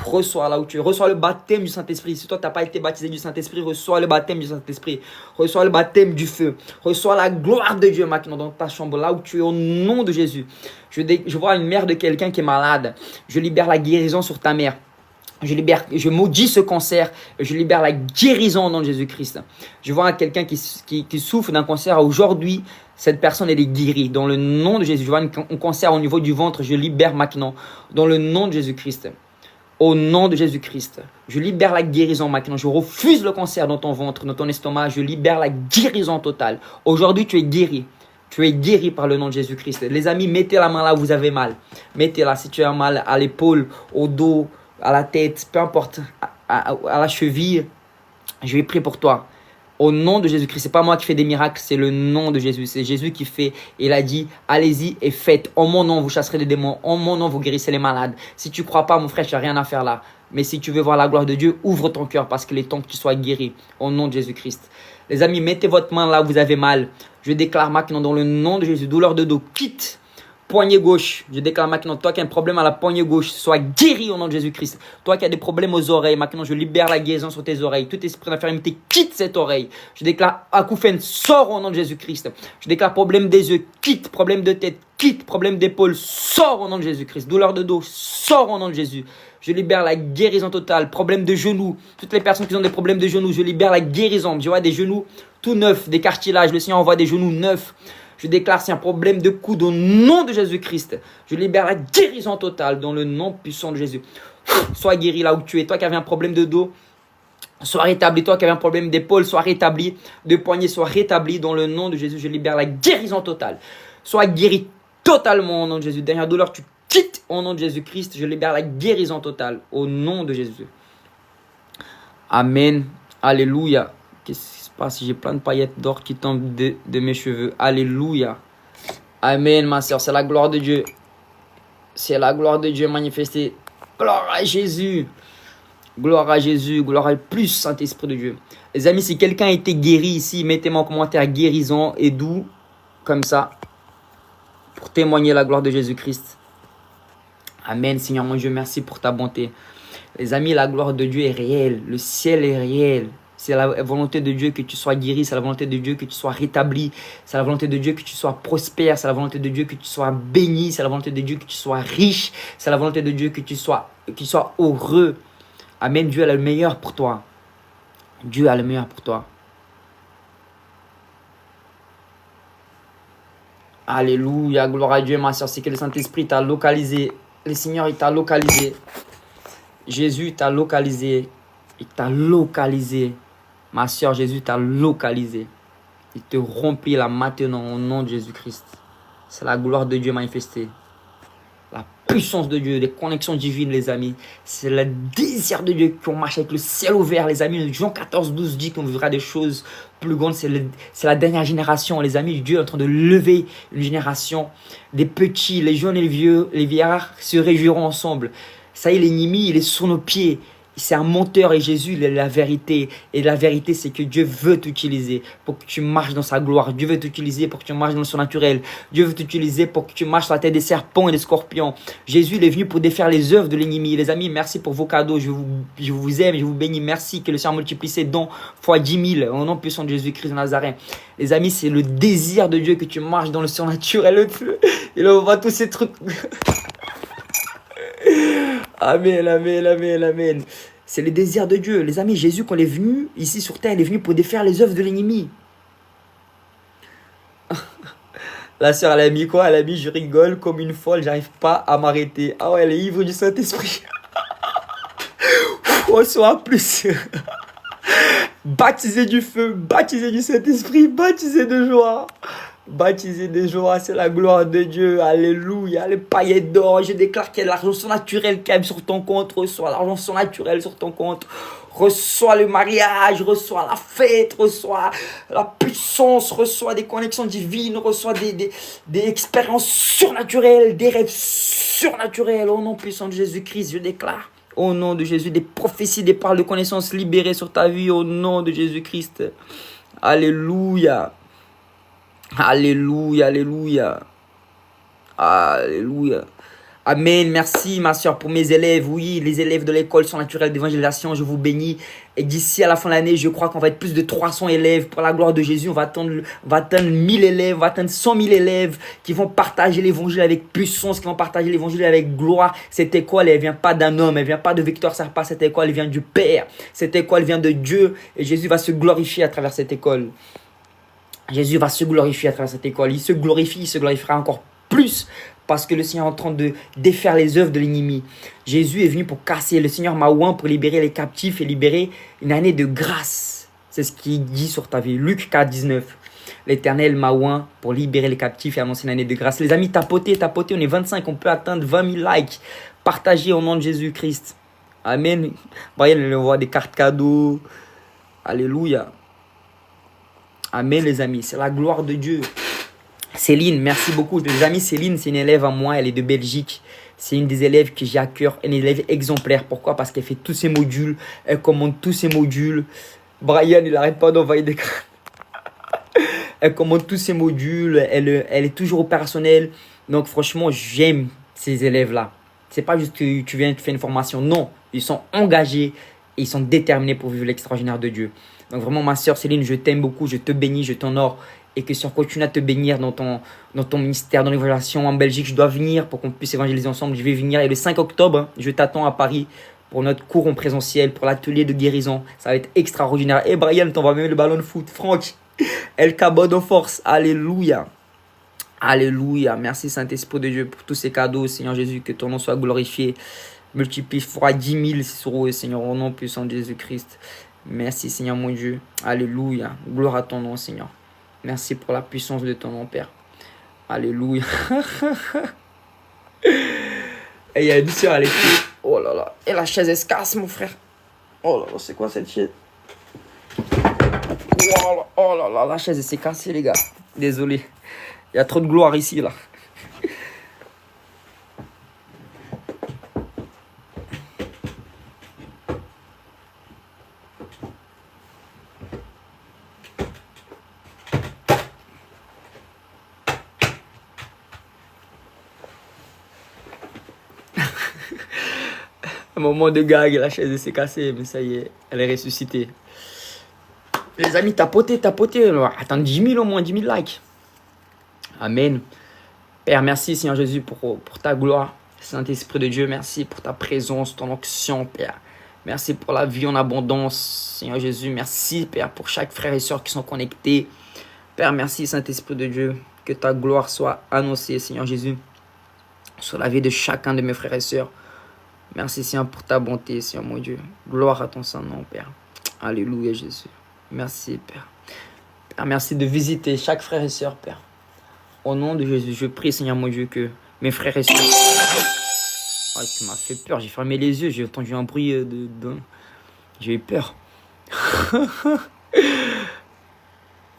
Reçois là où tu es. Reçois le baptême du Saint-Esprit. Si toi, tu n'as pas été baptisé du Saint-Esprit, reçois le baptême du Saint-Esprit. Reçois le baptême du feu. Reçois la gloire de Dieu maintenant dans ta chambre, là où tu es, au nom de Jésus. Je vois une mère de quelqu'un qui est malade. Je libère la guérison sur ta mère. Je maudis ce cancer. Je libère la guérison au nom de Jésus-Christ. Je vois quelqu'un qui souffre d'un cancer aujourd'hui. Cette personne, elle est guérie dans le nom de Jésus. Je vois un cancer au niveau du ventre. Je libère maintenant dans le nom de Jésus-Christ. Au nom de Jésus-Christ, je libère la guérison maintenant. Je refuse le cancer dans ton ventre, dans ton estomac. Je libère la guérison totale. Aujourd'hui, tu es guéri. Tu es guéri par le nom de Jésus-Christ. Les amis, mettez la main là où vous avez mal. Mettez-la si tu as mal à l'épaule, au dos, à la tête, peu importe, à la cheville. Je vais prier pour toi. Au nom de Jésus-Christ, c'est pas moi qui fais des miracles, c'est le nom de Jésus. C'est Jésus qui fait. Il a dit, allez-y et faites. En mon nom, vous chasserez des démons. En mon nom, vous guérissez les malades. Si tu crois pas, mon frère, tu n'as rien à faire là. Mais si tu veux voir la gloire de Dieu, ouvre ton cœur parce qu'il est temps que tu sois guéri. Au nom de Jésus-Christ. Les amis, mettez votre main là où vous avez mal. Je déclare maintenant dans le nom de Jésus, douleur de dos, quitte. Poignet gauche, je déclare maintenant, toi qui as un problème à la poignée gauche, sois guéri au nom de Jésus-Christ. Toi qui as des problèmes aux oreilles, maintenant je libère la guérison sur tes oreilles. Tout esprit d'infirmité quitte cette oreille. Je déclare acouphène, sors au nom de Jésus-Christ. Je déclare problème des yeux, quitte. Problème de tête, quitte. Problème d'épaule, sors au nom de Jésus-Christ. Douleur de dos, sors au nom de Jésus. Je libère la guérison totale. Problème de genoux, toutes les personnes qui ont des problèmes de genoux, je libère la guérison. Je vois des genoux tout neufs, des cartilages. Le Seigneur envoie des genoux neufs. Je déclare c'est un problème de coude au nom de Jésus-Christ. Je libère la guérison totale dans le nom puissant de Jésus. Sois guéri là où tu es. Toi qui avais un problème de dos, sois rétabli. Toi qui avais un problème d'épaule, sois rétabli. De poignet, sois rétabli dans le nom de Jésus. Je libère la guérison totale. Sois guéri totalement au nom de Jésus. Dernière douleur, tu quittes au nom de Jésus-Christ. Je libère la guérison totale au nom de Jésus. Amen. Alléluia. Qu'est-ce qui se passe? J'ai plein de paillettes d'or qui tombent de mes cheveux. Alléluia. Amen, ma soeur. C'est la gloire de Dieu. C'est la gloire de Dieu manifestée. Gloire à Jésus. Gloire à Jésus. Gloire à plus Saint-Esprit de Dieu. Les amis, si quelqu'un a été guéri ici, mettez-moi en commentaire guérison et doux. Comme ça. Pour témoigner la gloire de Jésus-Christ. Amen, Seigneur mon Dieu. Merci pour ta bonté. Les amis, la gloire de Dieu est réelle. Le ciel est réel. C'est la volonté de Dieu que tu sois guéri. C'est la volonté de Dieu que tu sois rétabli. C'est la volonté de Dieu que tu sois prospère. C'est la volonté de Dieu que tu sois béni. C'est la volonté de Dieu que tu sois riche. C'est la volonté de Dieu que tu sois heureux. Amen. Dieu a le meilleur pour toi. Dieu a le meilleur pour toi. Alléluia. Gloire à Dieu, ma soeur. C'est que le Saint-Esprit t'a localisé. Le Seigneur, il t'a localisé. Jésus t'a localisé. Il t'a localisé. Ma soeur, Jésus t'a localisé. Il te remplit là maintenant au nom de Jésus-Christ. C'est la gloire de Dieu manifestée. La puissance de Dieu, les connexions divines, les amis. C'est le désir de Dieu qu'on marche avec le ciel ouvert, les amis. Jean 14, 12 dit qu'on verra des choses plus grandes. C'est la dernière génération, les amis. Dieu est en train de lever une génération. Des petits, les jeunes et les vieux, les vieillards se réjouiront ensemble. Ça y est, l'ennemi, il est sur nos pieds. C'est un menteur et Jésus, il est la vérité. Et la vérité, c'est que Dieu veut t'utiliser pour que tu marches dans sa gloire. Dieu veut t'utiliser pour que tu marches dans le surnaturel. Dieu veut t'utiliser pour que tu marches sur la tête des serpents et des scorpions. Jésus, il est venu pour défaire les œuvres de l'ennemi. Les amis, merci pour vos cadeaux. Je vous aime, je vous bénis. Merci que le Seigneur multiplie ses dons fois 10 000 au nom puissant de Jésus-Christ de Nazareth. Les amis, c'est le désir de Dieu que tu marches dans le surnaturel. Il envoie tous ces trucs. Amen, amen, amen, amen. C'est le désir de Dieu. Les amis, Jésus, quand il est venu ici sur terre, il est venu pour défaire les œuvres de l'ennemi. La sœur, elle a mis quoi? Elle a mis je rigole comme une folle, j'arrive pas à m'arrêter. Ah ouais, elle est ivre du Saint-Esprit. Reçois plus. Baptisé du feu, baptisé du Saint-Esprit, baptisé de joie. Baptisé de joie, c'est la gloire de Dieu. Alléluia. Les paillettes d'or, je déclare qu'il y a de l'argent surnaturel qui est sur ton compte. Reçois l'argent surnaturel sur ton compte. Reçois le mariage, reçois la fête, reçois la puissance, reçois des connexions divines, reçois des expériences surnaturelles, des rêves surnaturels. Au nom puissant de Jésus-Christ, je déclare. Au nom de Jésus, des prophéties, des paroles de connaissances libérées sur ta vie. Au nom de Jésus-Christ. Alléluia. Alléluia, alléluia. Alléluia. Amen. Merci, ma soeur, pour mes élèves. Oui, les élèves de l'école surnaturelle d'évangélisation, je vous bénis. Et d'ici à la fin de l'année, je crois qu'on va être plus de 300 élèves. Pour la gloire de Jésus, on va atteindre 1000 élèves, on va atteindre 100 000 élèves qui vont partager l'évangile avec puissance, qui vont partager l'évangile avec gloire. Cette école, elle ne vient pas d'un homme, elle ne vient pas de Victor Serpa. Cette école, elle vient du Père. Cette école vient de Dieu. Et Jésus va se glorifier à travers cette école. Jésus va se glorifier à travers cette école. Il se glorifie, il se glorifiera encore plus parce que le Seigneur est en train de défaire les œuvres de l'ennemi. Jésus est venu pour casser. Le Seigneur m'a oint pour libérer les captifs et libérer une année de grâce. C'est ce qu'il dit sur ta vie. Luc 4, 19. L'Éternel m'a oint pour libérer les captifs et annoncer une année de grâce. Les amis, tapotez. On est 25. On peut atteindre 20 000 likes. Partagez au nom de Jésus-Christ. Amen. Brian, il envoie des cartes cadeaux. Alléluia. Amen, les amis. C'est la gloire de Dieu. Céline, merci beaucoup. Les amis, Céline, c'est une élève à moi. Elle est de Belgique. C'est une des élèves que j'ai à cœur. Une élève exemplaire. Pourquoi? Parce qu'elle fait tous ses modules. Elle commande tous ses modules. Brian, il n'arrête pas d'envoyer des cartes. Elle commande tous ses modules. Elle est toujours opérationnelle. Donc, franchement, j'aime ces élèves-là. C'est pas juste que tu viens, tu fais une formation. Non, ils sont engagés et ils sont déterminés pour vivre l'extraordinaire de Dieu. Donc vraiment, ma soeur Céline, je t'aime beaucoup, je te bénis, je t'honore. Et que si on continue à te bénir dans ton ministère, dans l'évangélisation en Belgique, je dois venir pour qu'on puisse évangéliser ensemble. Je vais venir et le 5 octobre, je t'attends à Paris pour notre cours en présentiel, pour l'atelier de guérison. Ça va être extraordinaire. Et Brian, t'envoies même le ballon de foot. Franck, El Cabot en force. Alléluia. Alléluia. Merci Saint-Esprit de Dieu pour tous ces cadeaux. Seigneur Jésus, que ton nom soit glorifié. Multiplie fois 10 000 sur eux, Seigneur, au nom puissant de Jésus-Christ. Merci Seigneur mon Dieu. Alléluia. Gloire à ton nom Seigneur. Merci pour la puissance de ton nom Père. Alléluia. Et il y a une soeur, elle est... Oh là là. Et la chaise elle se casse mon frère. Oh là là, c'est quoi cette chaise? Oh là là, la chaise elle s'est cassée les gars. Désolé. Il y a trop de gloire ici là. Un moment de gag, la chaise s'est cassée, mais ça y est, elle est ressuscitée. Les amis, tapotez. Attends 10 000 au moins, 10 000 likes. Amen. Père, merci Seigneur Jésus pour ta gloire. Saint-Esprit de Dieu, merci pour ta présence, ton onction, Père. Merci pour la vie en abondance, Seigneur Jésus. Merci, Père, pour chaque frère et soeur qui sont connectés. Père, merci Saint-Esprit de Dieu. Que ta gloire soit annoncée, Seigneur Jésus, sur la vie de chacun de mes frères et sœurs. Merci, Seigneur, pour ta bonté, Seigneur, mon Dieu. Gloire à ton Saint-Nom, Père. Alléluia, Jésus. Merci, Père. Père, merci de visiter chaque frère et sœur, Père. Au nom de Jésus, je prie, Seigneur, mon Dieu, que mes frères et sœurs... Oh, tu m'as fait peur. J'ai fermé les yeux. J'ai entendu un bruit J'ai eu peur.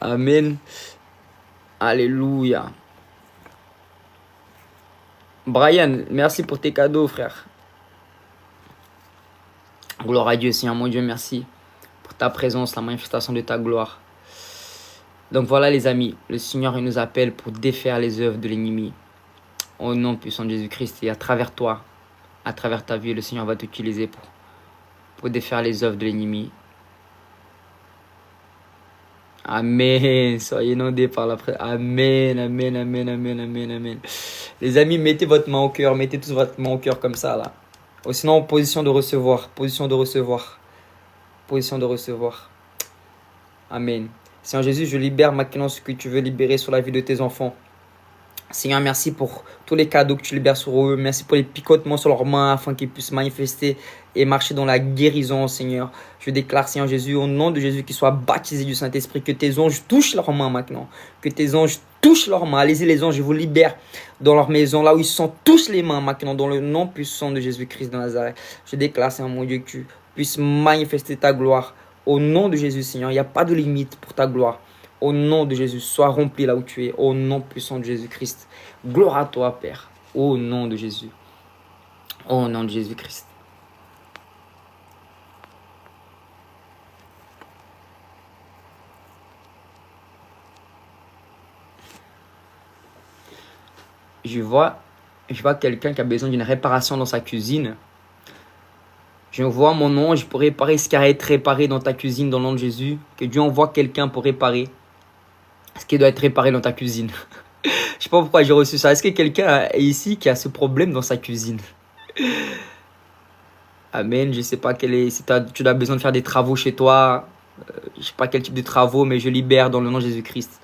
Amen. Alléluia. Brian, merci pour tes cadeaux, frère. Gloire à Dieu, Seigneur, mon Dieu, merci pour ta présence, la manifestation de ta gloire. Donc voilà les amis, le Seigneur il nous appelle pour défaire les œuvres de l'ennemi. Au nom puissant de Jésus-Christ et à travers toi, à travers ta vie, le Seigneur va t'utiliser pour défaire les œuvres de l'ennemi. Amen. Soyez inondés par la prière. Amen, amen, amen, amen, amen, amen. Les amis, mettez votre main au cœur, mettez tous votre main au cœur comme ça là. Ou sinon, position de recevoir. Position de recevoir. Position de recevoir. Amen. Seigneur Jésus, je libère maintenant ce que tu veux libérer sur la vie de tes enfants. Seigneur, merci pour tous les cadeaux que tu libères sur eux. Merci pour les picotements sur leurs mains afin qu'ils puissent manifester et marcher dans la guérison, Seigneur. Je déclare, Seigneur Jésus, au nom de Jésus, qu'ils soient baptisés du Saint-Esprit, que tes anges touchent leurs mains maintenant. Que tes anges touchent leurs mains. Allez-y, les anges, je vous libère dans leur maison, là où ils sont, touchent les mains maintenant, dans le nom puissant de Jésus-Christ de Nazareth. Je déclare, Seigneur mon Dieu, que tu puisses manifester ta gloire. Au nom de Jésus, Seigneur, il n'y a pas de limite pour ta gloire. Au nom de Jésus, sois rempli là où tu es. Au nom puissant de Jésus-Christ. Gloire à toi, Père. Au nom de Jésus. Au nom de Jésus-Christ. Je vois quelqu'un qui a besoin d'une réparation dans sa cuisine. Je vois mon ange pour réparer ce qui a été réparé dans ta cuisine dans le nom de Jésus. Que Dieu envoie quelqu'un pour réparer ce qui doit être réparé dans ta cuisine. Je sais pas pourquoi j'ai reçu ça. Est-ce que quelqu'un est ici qui a ce problème dans sa cuisine? Amen. Je sais pas si tu as besoin de faire des travaux chez toi. Je sais pas quel type de travaux, mais je libère dans le nom de Jésus-Christ.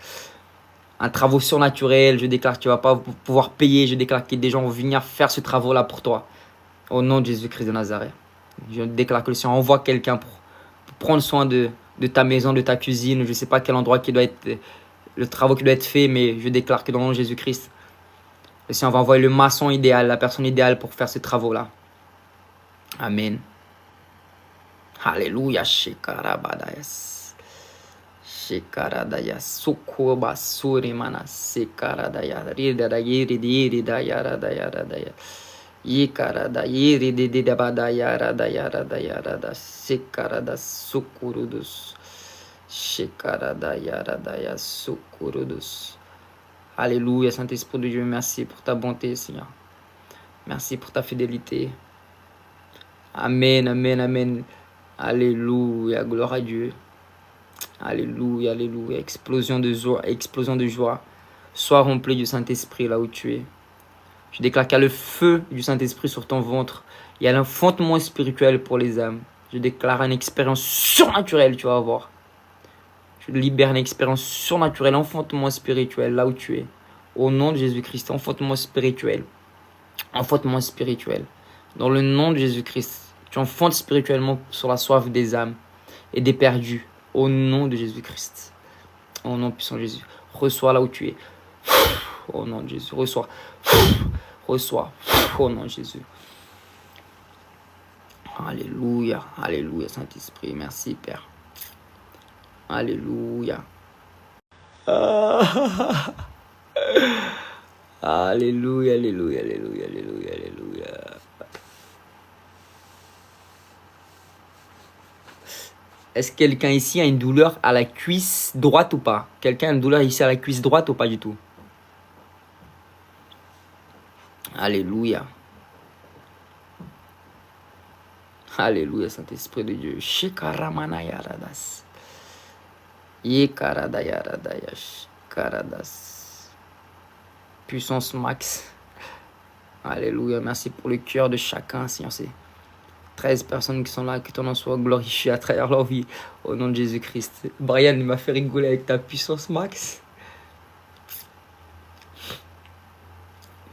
Un travaux surnaturel. Je déclare que tu vas pas pouvoir payer. Je déclare que des gens vont venir faire ce travaux-là pour toi. Au nom de Jésus-Christ de Nazareth. Je déclare que le Seigneur envoie quelqu'un pour prendre soin de ta maison, de ta cuisine. Je ne sais pas quel endroit qui doit être, le travail qui doit être fait, mais je déclare que dans le nom de Jésus-Christ, le Seigneur va envoyer le maçon idéal, la personne idéale pour faire ces travaux-là. Amen. Alléluia. Shekarabadayas. Shekaradayas. Sukoba surimana. Sekaradayas. Ridadayiridiridayaradayaradayas. Yikarada yirididabadayarada sekarada sukurudus. Shekarada yaradaya sukurudus. Alléluia, Saint-Esprit de Dieu, merci pour ta bonté, Seigneur. Merci pour ta fidélité. Amen, amen, amen. Alléluia, gloire à Dieu. Alléluia, alléluia. Explosion de joie, explosion de joie. Sois rempli du Saint-Esprit là où tu es. Je déclare qu'il y a le feu du Saint-Esprit sur ton ventre. Il y a l'enfantement spirituel pour les âmes. Je déclare une expérience surnaturelle, tu vas voir. Je libère une expérience surnaturelle, enfantement spirituel, là où tu es. Au nom de Jésus-Christ, enfantement spirituel. Enfantement spirituel. Dans le nom de Jésus-Christ, tu enfantes spirituellement sur la soif des âmes et des perdus. Au nom de Jésus-Christ. Au nom puissant de Jésus. Reçois là où tu es. Au nom de Jésus. Reçois. Reçois. Au nom de Jésus. Alléluia. Alléluia, Saint-Esprit. Merci, Père. Alléluia. Alléluia, alléluia, alléluia, alléluia, alléluia. Est-ce que quelqu'un ici a une douleur à la cuisse droite ou pas? Quelqu'un a une douleur ici à la cuisse droite ou pas du tout? Alléluia. Alléluia, Saint-Esprit de Dieu. Shekaramana yaradas. Yekarada yaradayash. Karadas. Puissance max. Alléluia. Merci pour le cœur de chacun, Seigneur. C'est 13 personnes qui sont là, que ton nom soit glorifié à travers leur vie. Au nom de Jésus-Christ. Brian, il m'a fait rigoler avec ta puissance max.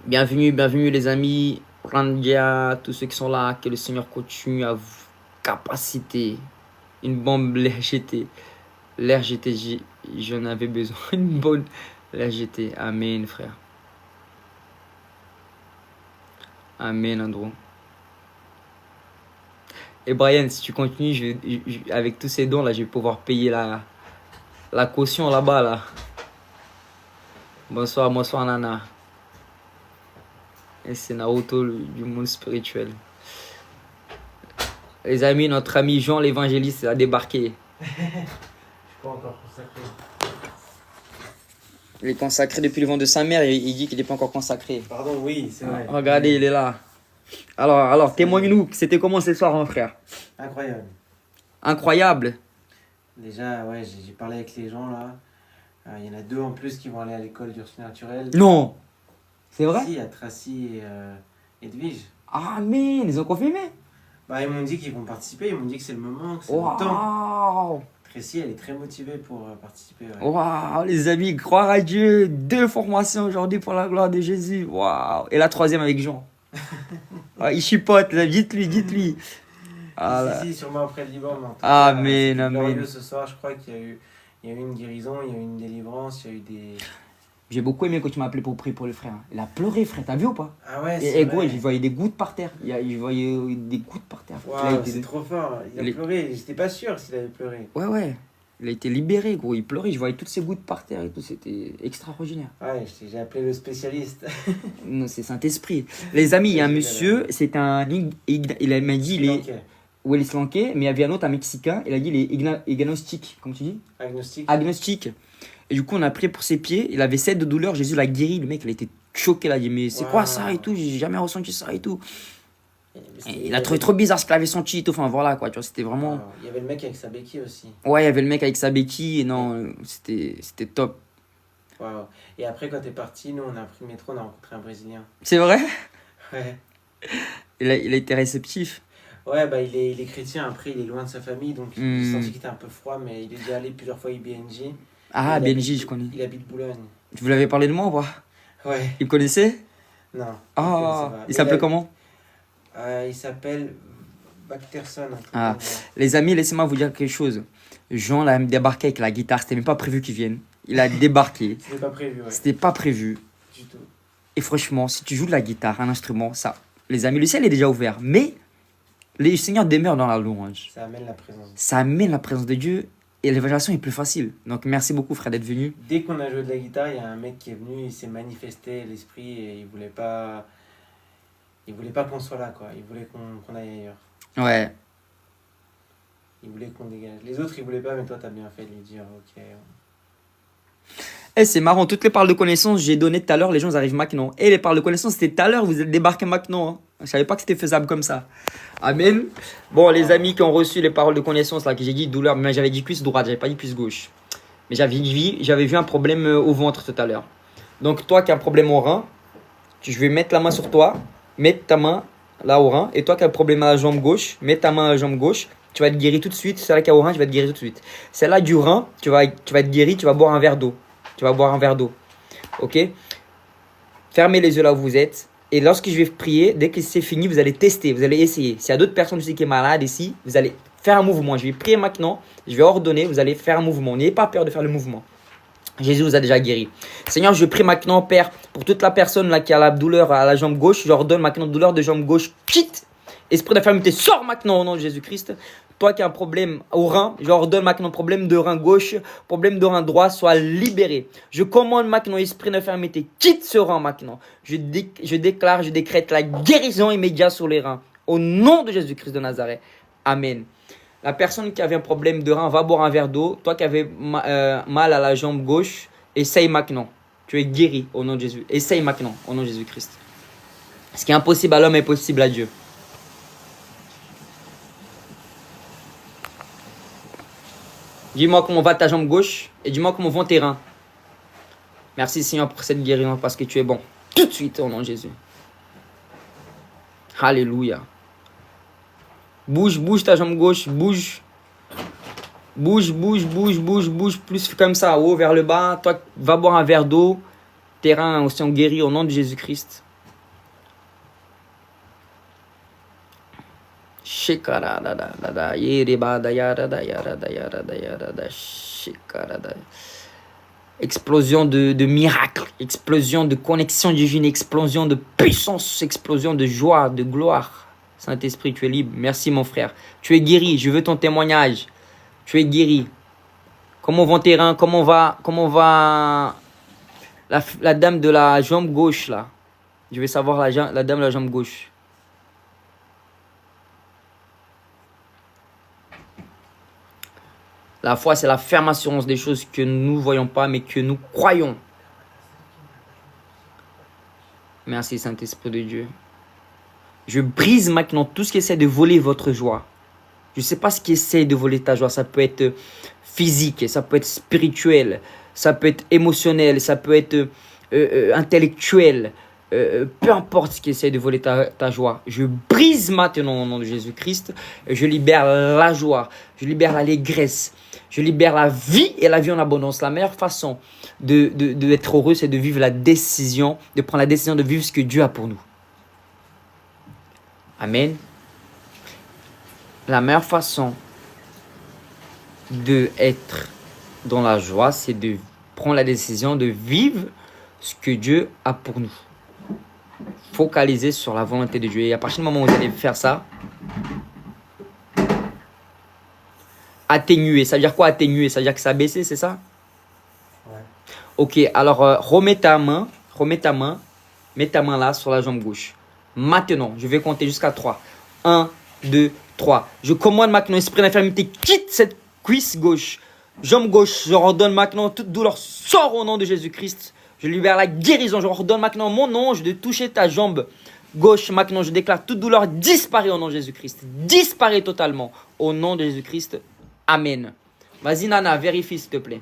Bienvenue, bienvenue les amis. Randia, tous ceux qui sont là, que le Seigneur continue à vous capaciter. Une bombe l'air GT. L'air GT, j'en avais besoin. Une bonne l'air GT. Amen, frère. Amen, Andrew. Et Brian, si tu continues, avec tous ces dons là, je vais pouvoir payer la caution là-bas là. Bonsoir, bonsoir Nana. Et c'est Naruto du monde spirituel. Les amis, notre ami Jean l'évangéliste a débarqué. Je suis pas encore consacré. Il est consacré depuis le ventre de sa mère et il dit qu'il n'est pas encore consacré. Pardon, oui, c'est vrai. Regardez, il est là. Alors témoigne-nous, c'était comment ce soir, mon frère? Incroyable. Incroyable. Déjà, ouais, j'ai parlé avec les gens là. Il y en a 2 en plus qui vont aller à l'école d'Ursula Naturelle. Non. C'est vrai? Si, il y a Tracy et Edwige. Amen. Ils ont confirmé. Bah, ils m'ont dit qu'ils vont participer, ils m'ont dit que c'est le moment, que c'est le temps. Waouh. Tracy, elle est très motivée pour participer. Ouais. Waouh, les amis, croire à Dieu. 2 formations aujourd'hui pour la gloire de Jésus. Waouh. Et la 3e avec Jean. Ah, il chipote, là. Dites-lui. Ah, là. Si, sûrement après le Liban. Mais en tout cas, Amen, c'était glorieux amen. ce soir, je crois qu'il y a eu une guérison, il y a eu une délivrance, il y a eu des... J'ai beaucoup aimé quand tu m'as appelé pour prier pour le frère. Il a pleuré, frère. T'as vu ou pas? Ah ouais, Et gros, je voyais des gouttes par terre. Il voyait des gouttes par terre. Il a Waouh, été- c'est trop fort. Il a Il est- pleuré, j'étais pas sûr s'il avait pleuré. Ouais. Il a été libéré, gros. Il pleurait. Je voyais toutes ces gouttes par terre et tout. C'était extraordinaire. Ouais, j'ai appelé le spécialiste. Non, c'est Saint-Esprit. Les amis, il y a un monsieur, c'est un. Il m'a dit, il est. Ok. Ouais, il est slanké, mais il y avait un autre, un Mexicain. Il a dit, il est agnostique. Comment tu dis? Agnostique. Agnostique. Et du coup, on a prié pour ses pieds. Il avait 7 de douleur. Jésus l'a guéri. Le mec, il a été choqué. Il a dit, mais c'est quoi ça et tout? J'ai jamais ressenti ça et tout. Et il a trouvé trop bizarre ce qu'il avait senti et tout. Enfin, voilà quoi. Tu vois, c'était vraiment. Wow. Il y avait le mec avec sa béquille aussi. Ouais, il y avait le mec avec sa béquille. Et non, c'était top. Waouh. Et après, quand t'es parti, nous, on a pris le métro, on a rencontré un Brésilien. C'est vrai? Ouais. Il a été réceptif. Ouais, bah il est chrétien, après il est loin de sa famille, donc il Hmm. sentit qu'il était un peu froid, mais il est déjà allé plusieurs fois à IBNJ. Ah, Il Benji, habite- je connais. Il habite Boulogne. Vous l'avez parlé de moi ou pas? Ouais, Il me connaissait? non. Ah, connaissait pas. il s'appelait Mais comment? il s'appelle Bacterson. un truc Ah. comme ça. Les amis, laissez-moi vous dire quelque chose. Jean l'a même débarqué avec la guitare. C'était même pas prévu qu'il vienne. Il a débarqué. C'était pas prévu, ouais. C'était pas prévu. Du tout. Et franchement, si tu joues de la guitare, un instrument, ça. Les amis, le ciel est déjà ouvert. Mais le Seigneur demeure dans la louange. Ça amène la présence. Ça amène la présence de Dieu et l'évangélisation est plus facile. Donc merci beaucoup, frère, d'être venu. Dès qu'on a joué de la guitare, il y a un mec qui est venu, il s'est manifesté l'esprit et il voulait pas qu'on soit là, quoi. Il voulait qu'on aille ailleurs. Ouais. Il voulait qu'on dégage. Les autres, ils voulaient pas, mais toi, t'as bien fait de lui dire, ok. Eh, c'est marrant, toutes les paroles de connaissance, j'ai donné tout à l'heure, les gens ils arrivent maintenant. Et les paroles de connaissance, c'était tout à l'heure, vous êtes débarqués maintenant. Hein. Je savais pas que c'était faisable comme ça. Amen. Bon, les amis qui ont reçu les paroles de connaissance, là, que j'ai dit douleur, mais j'avais dit cuisse droite, j'avais pas dit cuisse gauche. Mais j'avais vu un problème au ventre tout à l'heure. Donc, toi qui as un problème au rein, je vais mettre la main sur toi, mettre ta main là au rein. Et toi qui as un problème à la jambe gauche, mets ta main à la jambe gauche. Tu vas être guéri tout de suite. Celle-là qui a au rein, tu vas être guéri tout de suite. Celle-là du rein, tu vas être guéri, tu vas boire un verre d'eau. Tu vas boire un verre d'eau. Ok? Fermez les yeux là où vous êtes. Et lorsque je vais prier, dès que c'est fini, vous allez tester, vous allez essayer. S'il y a d'autres personnes aussi qui sont malades ici, vous allez faire un mouvement. Je vais prier maintenant, je vais ordonner, vous allez faire un mouvement. N'ayez pas peur de faire le mouvement. Jésus vous a déjà guéri. Seigneur, je prie maintenant, Père, pour toute la personne là qui a la douleur à la jambe gauche. Je ordonne maintenant douleur de jambe gauche. Quitte. Esprit d'infirmité, sors maintenant au nom de Jésus-Christ. Toi qui as un problème au rein, je ordonne maintenant problème de rein gauche, problème de rein droit, soit libéré. Je commande maintenant, esprit d'infirmité, quitte ce rein maintenant. Je déclare, je décrète la guérison immédiate sur les reins. Au nom de Jésus-Christ de Nazareth. Amen. La personne qui avait un problème de rein va boire un verre d'eau. Toi qui avais mal à la jambe gauche, essaye maintenant. Tu es guéri au nom de Jésus. Essaye maintenant au nom de Jésus-Christ. Ce qui est impossible à l'homme est possible à Dieu. Dis-moi comment va ta jambe gauche et dis-moi comment vont tes reins. Merci Seigneur pour cette guérison parce que tu es bon. Tout de suite au nom de Jésus. Alléluia. Bouge ta jambe gauche, bouge. Bouge, plus comme ça, haut vers le bas. Toi, va boire un verre d'eau. Tes reins sont guéris au nom de Jésus-Christ. Explosion de miracles, explosion de connexion divine, explosion de puissance, explosion de joie, de gloire. Saint-Esprit, tu es libre. Merci mon frère. Tu es guéri. Je veux ton témoignage. Tu es guéri. Comment vont tes reins? Comment va la dame de la jambe gauche là? Je vais savoir la dame de la jambe gauche. La foi, c'est la ferme assurance des choses que nous ne voyons pas, mais que nous croyons. Merci Saint-Esprit de Dieu. Je brise maintenant tout ce qui essaie de voler votre joie. Je ne sais pas ce qui essaie de voler ta joie. Ça peut être physique, ça peut être spirituel, ça peut être émotionnel, ça peut être intellectuel, peu importe ce qui essaie de voler ta joie, je brise maintenant au nom de Jésus-Christ. Je libère la joie, je libère l'allégresse, je libère la vie et la vie en abondance. La meilleure façon d'être heureux, c'est de vivre la décision, de prendre la décision de vivre ce que Dieu a pour nous. Amen. La meilleure façon d'être dans la joie, c'est de prendre la décision de vivre ce que Dieu a pour nous. Focaliser sur la volonté de Dieu. Et à partir du moment où vous allez faire ça, atténuer. Ça veut dire quoi atténuer? Ça veut dire que ça a baissé, c'est ça? Ouais. Ok, alors remets ta main, mets ta main là sur la jambe gauche. Maintenant, je vais compter jusqu'à 3. 1, 2, 3. Je commande maintenant, esprit d'infirmité, quitte cette cuisse gauche. Jambe gauche, je ordonne maintenant toute douleur, sort au nom de Jésus-Christ. Je libère la guérison, je ordonne maintenant mon ange de toucher ta jambe gauche. Maintenant, je déclare toute douleur disparaît au nom de Jésus-Christ. Disparaît totalement au nom de Jésus-Christ. Amen. Vas-y Nana, vérifie s'il te plaît.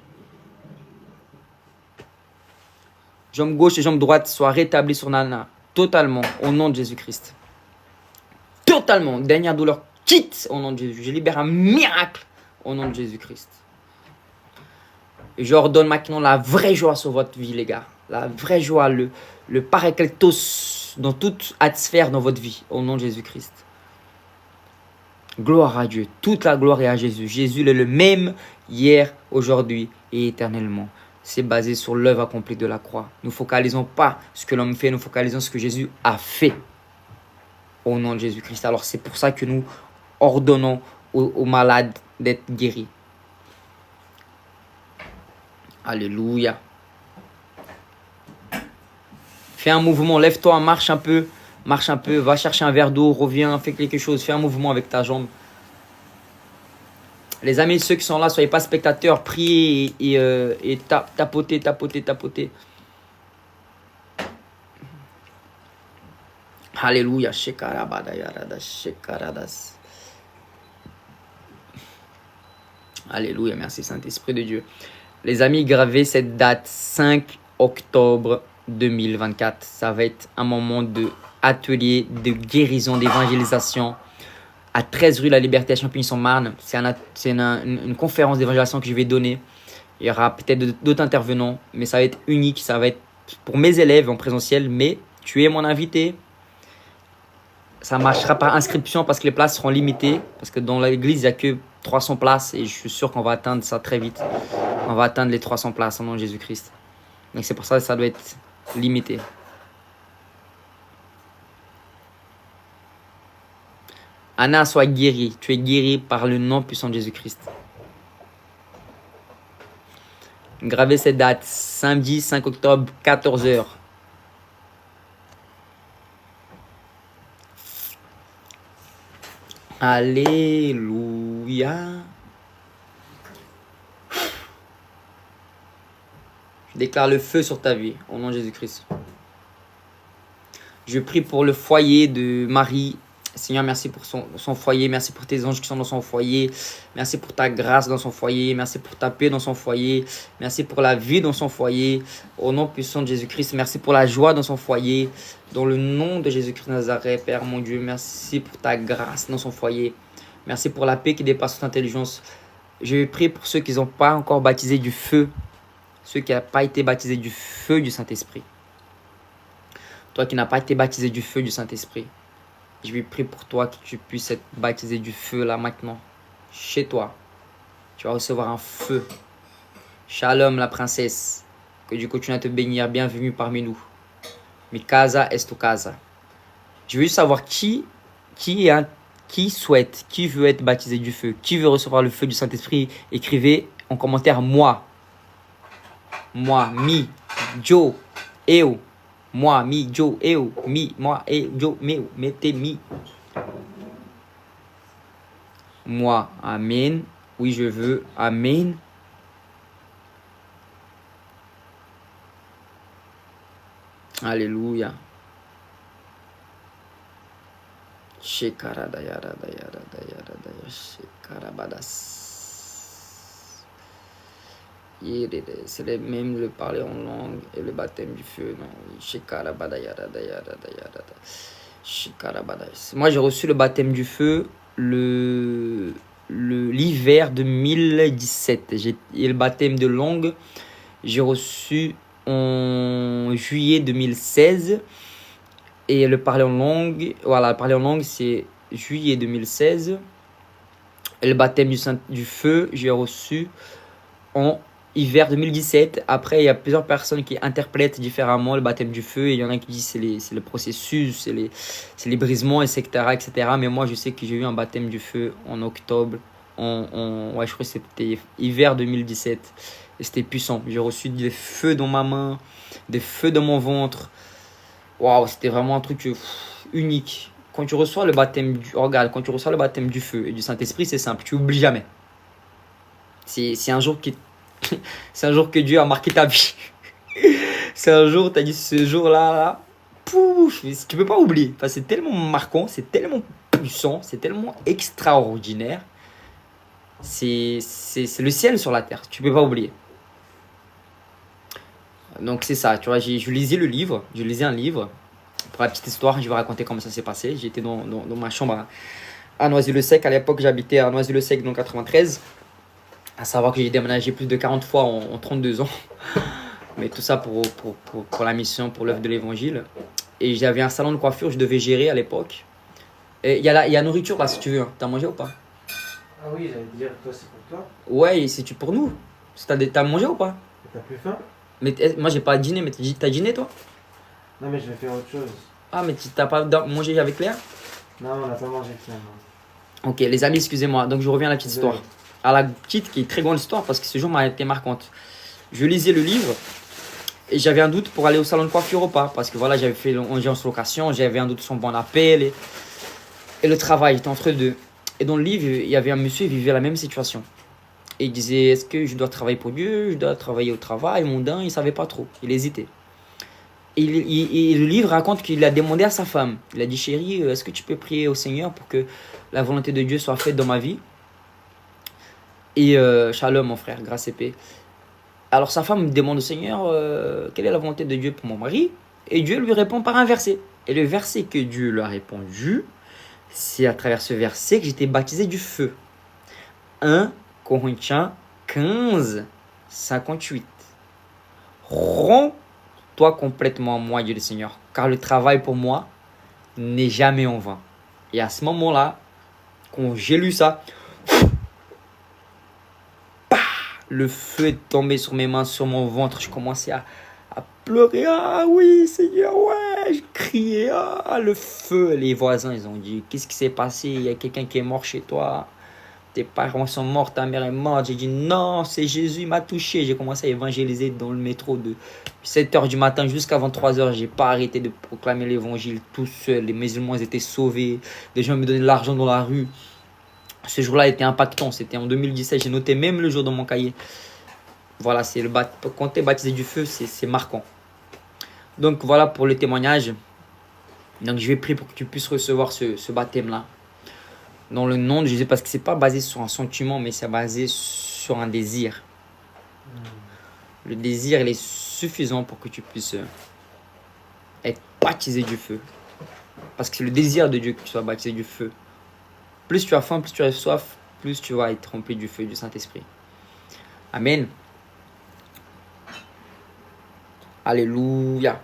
Jambe gauche et jambe droite soient rétablies sur Nana. Totalement au nom de Jésus-Christ. Totalement. Dernière douleur quitte au nom de Jésus. Je libère un miracle au nom de Jésus-Christ. Et je ordonne maintenant la vraie joie sur votre vie, les gars. La vraie joie, le parakletos dans toute sphère dans votre vie, au nom de Jésus-Christ. Gloire à Dieu. Toute la gloire est à Jésus. Jésus est le même hier, aujourd'hui et éternellement. C'est basé sur l'œuvre accomplie de la croix. Nous ne focalisons pas ce que l'homme fait, nous focalisons ce que Jésus a fait. Au nom de Jésus-Christ. Alors c'est pour ça que nous ordonnons aux malades d'être guéris. Alléluia. Fais un mouvement, lève-toi, marche un peu, va chercher un verre d'eau, reviens, fais quelque chose, fais un mouvement avec ta jambe. Les amis, ceux qui sont là, soyez pas spectateurs, priez et tapotez. Alléluia. Alléluia, merci Saint-Esprit de Dieu. Les amis, gravez cette date 5 octobre 2024. Ça va être un moment de atelier de guérison, d'évangélisation à 13 rue La Liberté à Champigny-sur-Marne. C'est une conférence d'évangélisation que je vais donner. Il y aura peut-être d'autres intervenants, mais ça va être unique. Ça va être pour mes élèves en présentiel, mais tu es mon invité. Ça marchera par inscription parce que les places seront limitées. Parce que dans l'église, il n'y a que 300 places et je suis sûr qu'on va atteindre ça très vite. On va atteindre les 300 places au nom de Jésus-Christ. Donc c'est pour ça que ça doit être limité. Anna, sois guérie. Tu es guérie par le nom puissant de Jésus-Christ. Gravez cette date. Samedi 5 octobre, 14h. Alléluia. Je déclare le feu sur ta vie, au nom de Jésus-Christ. Je prie pour le foyer de Marie. Seigneur, merci pour son foyer. Merci pour tes anges qui sont dans son foyer. Merci pour ta grâce dans son foyer. Merci pour ta paix dans son foyer. Merci pour la vie dans son foyer. Au nom puissant de Jésus-Christ, merci pour la joie dans son foyer. Dans le nom de Jésus-Christ de Nazareth, Père mon Dieu, merci pour ta grâce dans son foyer. Merci pour la paix qui dépasse toute intelligence. Je prie pour ceux qui n'ont pas encore baptisé du feu. Ceux qui n'ont pas été baptisés du feu du Saint-Esprit. Toi qui n'as pas été baptisé du feu du Saint-Esprit. Je vais prier pour toi que tu puisses être baptisé du feu là maintenant. Chez toi. Tu vas recevoir un feu. Shalom la princesse. Que Dieu continue à te bénir. Bienvenue parmi nous. Mi casa est tu casa. Je veux juste savoir qui souhaite, qui veut être baptisé du feu. Qui veut recevoir le feu du Saint-Esprit. Écrivez en commentaire moi. Moi, mi, Joe, eo. Moi, mi, Joe, eo. Mi, moi, et Joe, meu. Mettez mi. Moi, amen. Oui, je veux. Amen. Alléluia. C'est les mêmes, le parler en langue et le baptême du feu. Non, moi, j'ai reçu le baptême du feu l'hiver 2017. Et le baptême de langue, j'ai reçu en juillet 2016. Et le parler en langue, voilà, le parler en langue, c'est juillet 2016. Et le baptême du feu, j'ai reçu en hiver 2017. Après, il y a plusieurs personnes qui interprètent différemment le baptême du feu. Et il y en a qui disent que c'est le processus, c'est les brisements, etc., etc. Mais moi, je sais que j'ai eu un baptême du feu en octobre. Ouais, je crois que c'était hiver 2017. Et c'était puissant. J'ai reçu des feux dans ma main, des feux dans mon ventre. Waouh, c'était vraiment un truc unique. Quand tu reçois le baptême quand tu reçois le baptême du feu et du Saint-Esprit, c'est simple, tu oublies jamais. C'est un jour c'est un jour que Dieu a marqué ta vie. C'est un jour, tu as dit ce jour-là, pouf, tu peux pas oublier. Enfin, c'est tellement marquant, c'est tellement puissant, c'est tellement extraordinaire. C'est le ciel sur la terre, tu peux pas oublier. Donc c'est ça, tu vois, je lisais un livre. Pour la petite histoire, je vais raconter comment ça s'est passé. J'étais dans ma chambre à Noisy-le-Sec. À l'époque, j'habitais à Noisy-le-Sec dans le 93. À savoir que j'ai déménagé plus de 40 fois en 32 ans. Mais tout ça pour la mission, pour l'œuvre de l'évangile. Et j'avais un salon de coiffure, je devais gérer à l'époque. Et il y a la nourriture là, si tu veux. Hein. T'as mangé ou pas? Ah oui, j'allais te dire, toi c'est pour toi. Ouais, c'est pour nous. T'as mangé ou pas? T'as plus faim? Mais moi, j'ai pas dîné, mais t'as dîné toi? Non, mais je vais faire autre chose. Ah, mais t'as pas mangé avec Léa? Non, on n'a pas mangé finalement. Ok, les amis, excusez-moi. Donc, je reviens à la petite histoire. À la petite, qui est très grande histoire, parce que ce jour m'a été marquante. Je lisais le livre et j'avais un doute pour aller au salon de coiffure ou pas. Parce que voilà, j'avais fait l'audience location, j'avais un doute sur son bon appel et le travail était entre deux. Et dans le livre, il y avait un monsieur qui vivait la même situation. Et il disait, est-ce que je dois travailler pour Dieu? Je dois travailler au travail, mondain? Il ne savait pas trop. Il hésitait. Et le livre raconte qu'il a demandé à sa femme. Il a dit, chérie, est-ce que tu peux prier au Seigneur pour que la volonté de Dieu soit faite dans ma vie? Et shalom, mon frère, grâce et paix. Alors sa femme demande au Seigneur, quelle est la volonté de Dieu pour mon mari? Et Dieu lui répond par un verset. Et le verset que Dieu lui a répondu, c'est à travers ce verset que j'étais baptisé du feu. 1 Corinthiens 15, 58. Rends-toi complètement à moi, Dieu le Seigneur, car le travail pour moi n'est jamais en vain. Et à ce moment-là, quand j'ai lu ça, le feu est tombé sur mes mains, sur mon ventre. Je commençais à pleurer. Ah oui, Seigneur, ouais. Je criais. Ah, le feu. Les voisins, ils ont dit, qu'est-ce qui s'est passé? Il y a quelqu'un qui est mort chez toi. Tes parents sont morts, ta mère est morte. J'ai dit, non, c'est Jésus, il m'a touché. J'ai commencé à évangéliser dans le métro de 7h du matin jusqu'à 23h. J'ai pas arrêté de proclamer l'évangile tout seul. Les musulmans étaient sauvés. Les gens me donnaient de l'argent dans la rue. Ce jour-là était impactant, c'était en 2017, j'ai noté même le jour dans mon cahier. Voilà, quand tu es baptisé du feu, c'est marquant. Donc voilà pour le témoignage. Donc je vais prier pour que tu puisses recevoir ce baptême-là. Dans le nom de Jésus, parce que ce n'est pas basé sur un sentiment, mais c'est basé sur un désir. Le désir, il est suffisant pour que tu puisses être baptisé du feu. Parce que c'est le désir de Dieu que tu sois baptisé du feu. Plus tu as faim, plus tu as soif, plus tu vas être rempli du feu du Saint-Esprit. Amen. Alléluia.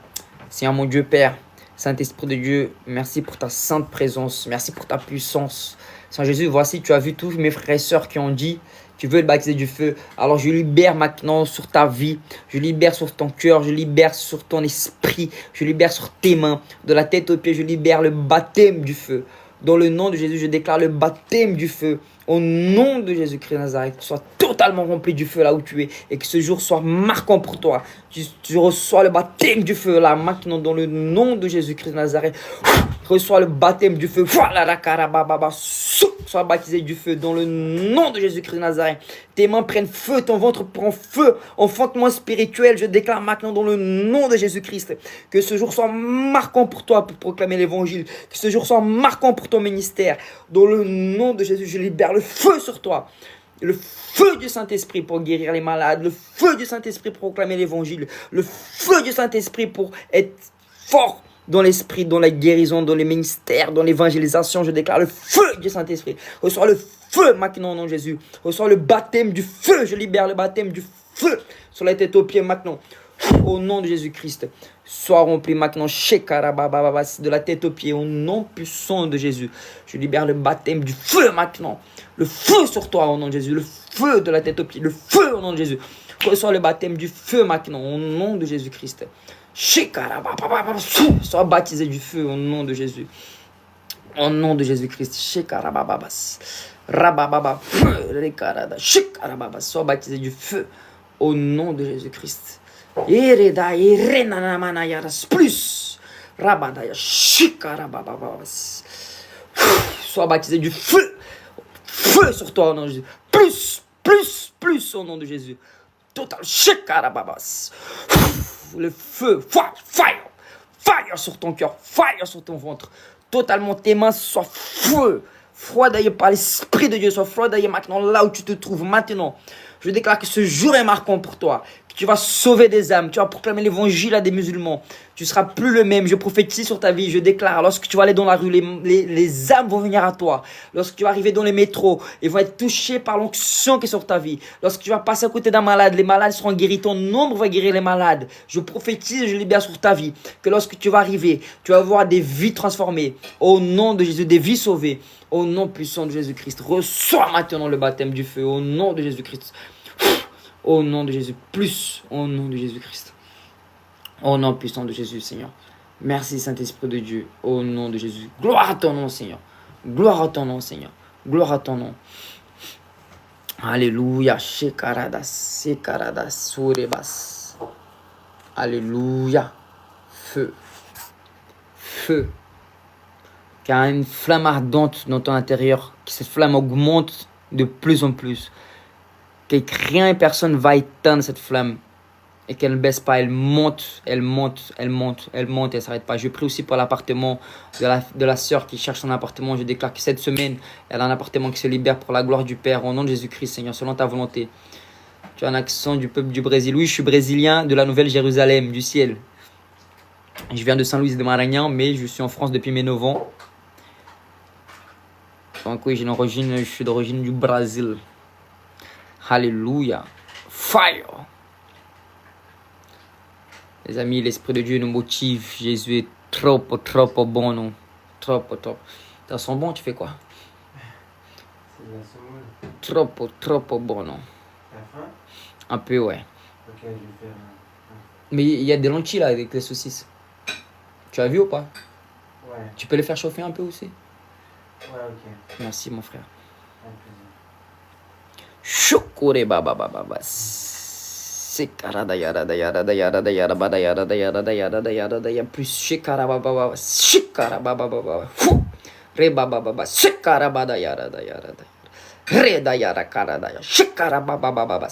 Seigneur mon Dieu Père, Saint-Esprit de Dieu, merci pour ta sainte présence, merci pour ta puissance. Saint Jésus, voici, tu as vu tous mes frères et sœurs qui ont dit, tu veux le baptiser du feu. Alors je libère maintenant sur ta vie, je libère sur ton cœur, je libère sur ton esprit, je libère sur tes mains, de la tête aux pieds, je libère le baptême du feu. Dans le nom de Jésus, je déclare le baptême du feu. Au nom de Jésus-Christ de Nazareth, que tu sois totalement rempli du feu là où tu es et que ce jour soit marquant pour toi. Tu reçois le baptême du feu là maintenant dans le nom de Jésus-Christ de Nazareth. Reçois le baptême du feu. Sois baptisé du feu dans le nom de Jésus-Christ de Nazareth. Tes mains prennent feu, ton ventre prend feu. Enfantement spirituel, je déclare maintenant dans le nom de Jésus-Christ que ce jour soit marquant pour toi pour proclamer l'évangile. Que ce jour soit marquant pour ton ministère. Dans le nom de Jésus, je libère le feu sur toi. Le feu du Saint-Esprit pour guérir les malades. Le feu du Saint-Esprit pour proclamer l'évangile. Le feu du Saint-Esprit pour être fort dans l'esprit, dans la guérison, dans les ministères, dans l'évangélisation. Je déclare le feu du Saint-Esprit. Reçois le feu maintenant au nom de Jésus. Reçois le baptême du feu. Je libère le baptême du feu sur la tête aux pieds maintenant. Au nom de Jésus-Christ. Sois rempli maintenant de la tête aux pieds. Au nom puissant de Jésus. Je libère le baptême du feu maintenant. Le feu sur toi au nom de Jésus. Le feu de la tête aux pieds. Le feu au nom de Jésus. Reçois le baptême du feu maintenant au nom de Jésus-Christ. Sois baptisé du feu au nom de Jésus. Au nom de Jésus-Christ. Sois baptisé du feu au nom de Jésus-Christ. Plus. Sois baptisé du feu. Feu sur toi au nom de Jésus. Plus au nom de Jésus. Total. Le feu. Fire sur ton cœur. Fire sur ton ventre. Totalement tes mains soient feu. Froidaillé par l'Esprit de Dieu. Sois froidaillé maintenant là où tu te trouves maintenant. Je déclare que ce jour est marquant pour toi. Que tu vas sauver des âmes. Tu vas proclamer l'évangile à des musulmans. Tu ne seras plus le même. Je prophétise sur ta vie. Je déclare, lorsque tu vas aller dans la rue, les âmes vont venir à toi. Lorsque tu vas arriver dans les métros, ils vont être touchés par l'onction qui est sur ta vie. Lorsque tu vas passer à côté d'un malade, les malades seront guéris. Ton nombre va guérir les malades. Je prophétise et je libère sur ta vie. Que lorsque tu vas arriver, tu vas voir des vies transformées. Au nom de Jésus, des vies sauvées. Au nom puissant de Jésus-Christ. Reçois maintenant le baptême du feu. Au nom de Jésus-Christ. Au nom de Jésus. Plus au nom de Jésus-Christ. Au nom puissant de Jésus, Seigneur. Merci, Saint-Esprit de Dieu. Au nom de Jésus. Gloire à ton nom, Seigneur. Gloire à ton nom, Seigneur. Gloire à ton nom. Alléluia. Shekaradas. Shekaradas. Surebas. Alléluia. Feu. Feu. Car une flamme ardente dans ton intérieur. Que cette flamme augmente de plus en plus. Que rien et personne va éteindre cette flamme. Et qu'elle ne baisse pas, elle monte, elle monte, elle monte, elle monte, elle ne s'arrête pas. Je prie aussi pour l'appartement de la sœur qui cherche son appartement. Je déclare que cette semaine, elle a un appartement qui se libère pour la gloire du Père. Au nom de Jésus-Christ, Seigneur, selon ta volonté. Tu as un accent du peuple du Brésil. Oui, je suis brésilien de la Nouvelle-Jérusalem, du ciel. Je viens de Saint-Louis de Maranhão, mais je suis en France depuis mes 9 ans. Donc oui, je suis d'origine du Brésil. Alléluia. Fire. Les amis, l'Esprit de Dieu nous motive. Jésus est trop bon, non? Trop. T'as son bon, tu fais quoi? C'est de la semoule. Trop bon, non? T'as faim? Un peu, ouais. Ok, je vais faire Mais il y a des lentilles là avec les saucisses. Tu as vu ou pas? Ouais. Tu peux les faire chauffer un peu aussi? Ouais, ok. Merci, mon frère. Avec plaisir. Shokore baba. Plus shikara baba. Shikara baba. Re baba. Shikara bada yara. Re da yara karadaya. Shikara baba.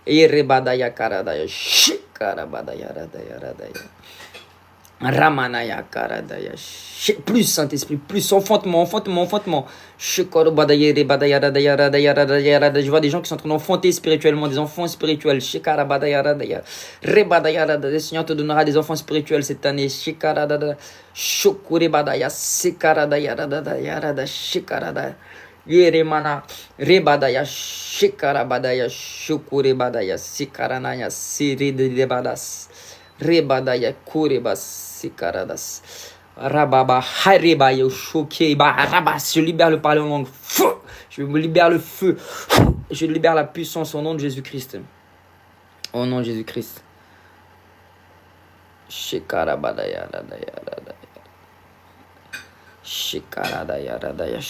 Ere badaya karadaya. Shikara bada yara. Ramanaya karadaya. Plus Saint-Esprit, plus enfantement. Je vois des gens qui sont en train d'enfanter spirituellement, des enfants spirituels. Le Seigneur te donnera des enfants spirituels cette année. Yeremana rebadaya shikarabadaya shukurebadaya sikaranaya siridebadas rebadaya kurebas sikaradas rababa harebaya shokeba rabas. Je libère le parler en langue. Feu. Je me libère le feu. Je libère la puissance au nom de Jésus-Christ. Au nom de Jésus-Christ. Shikarabadaya shikaradaya.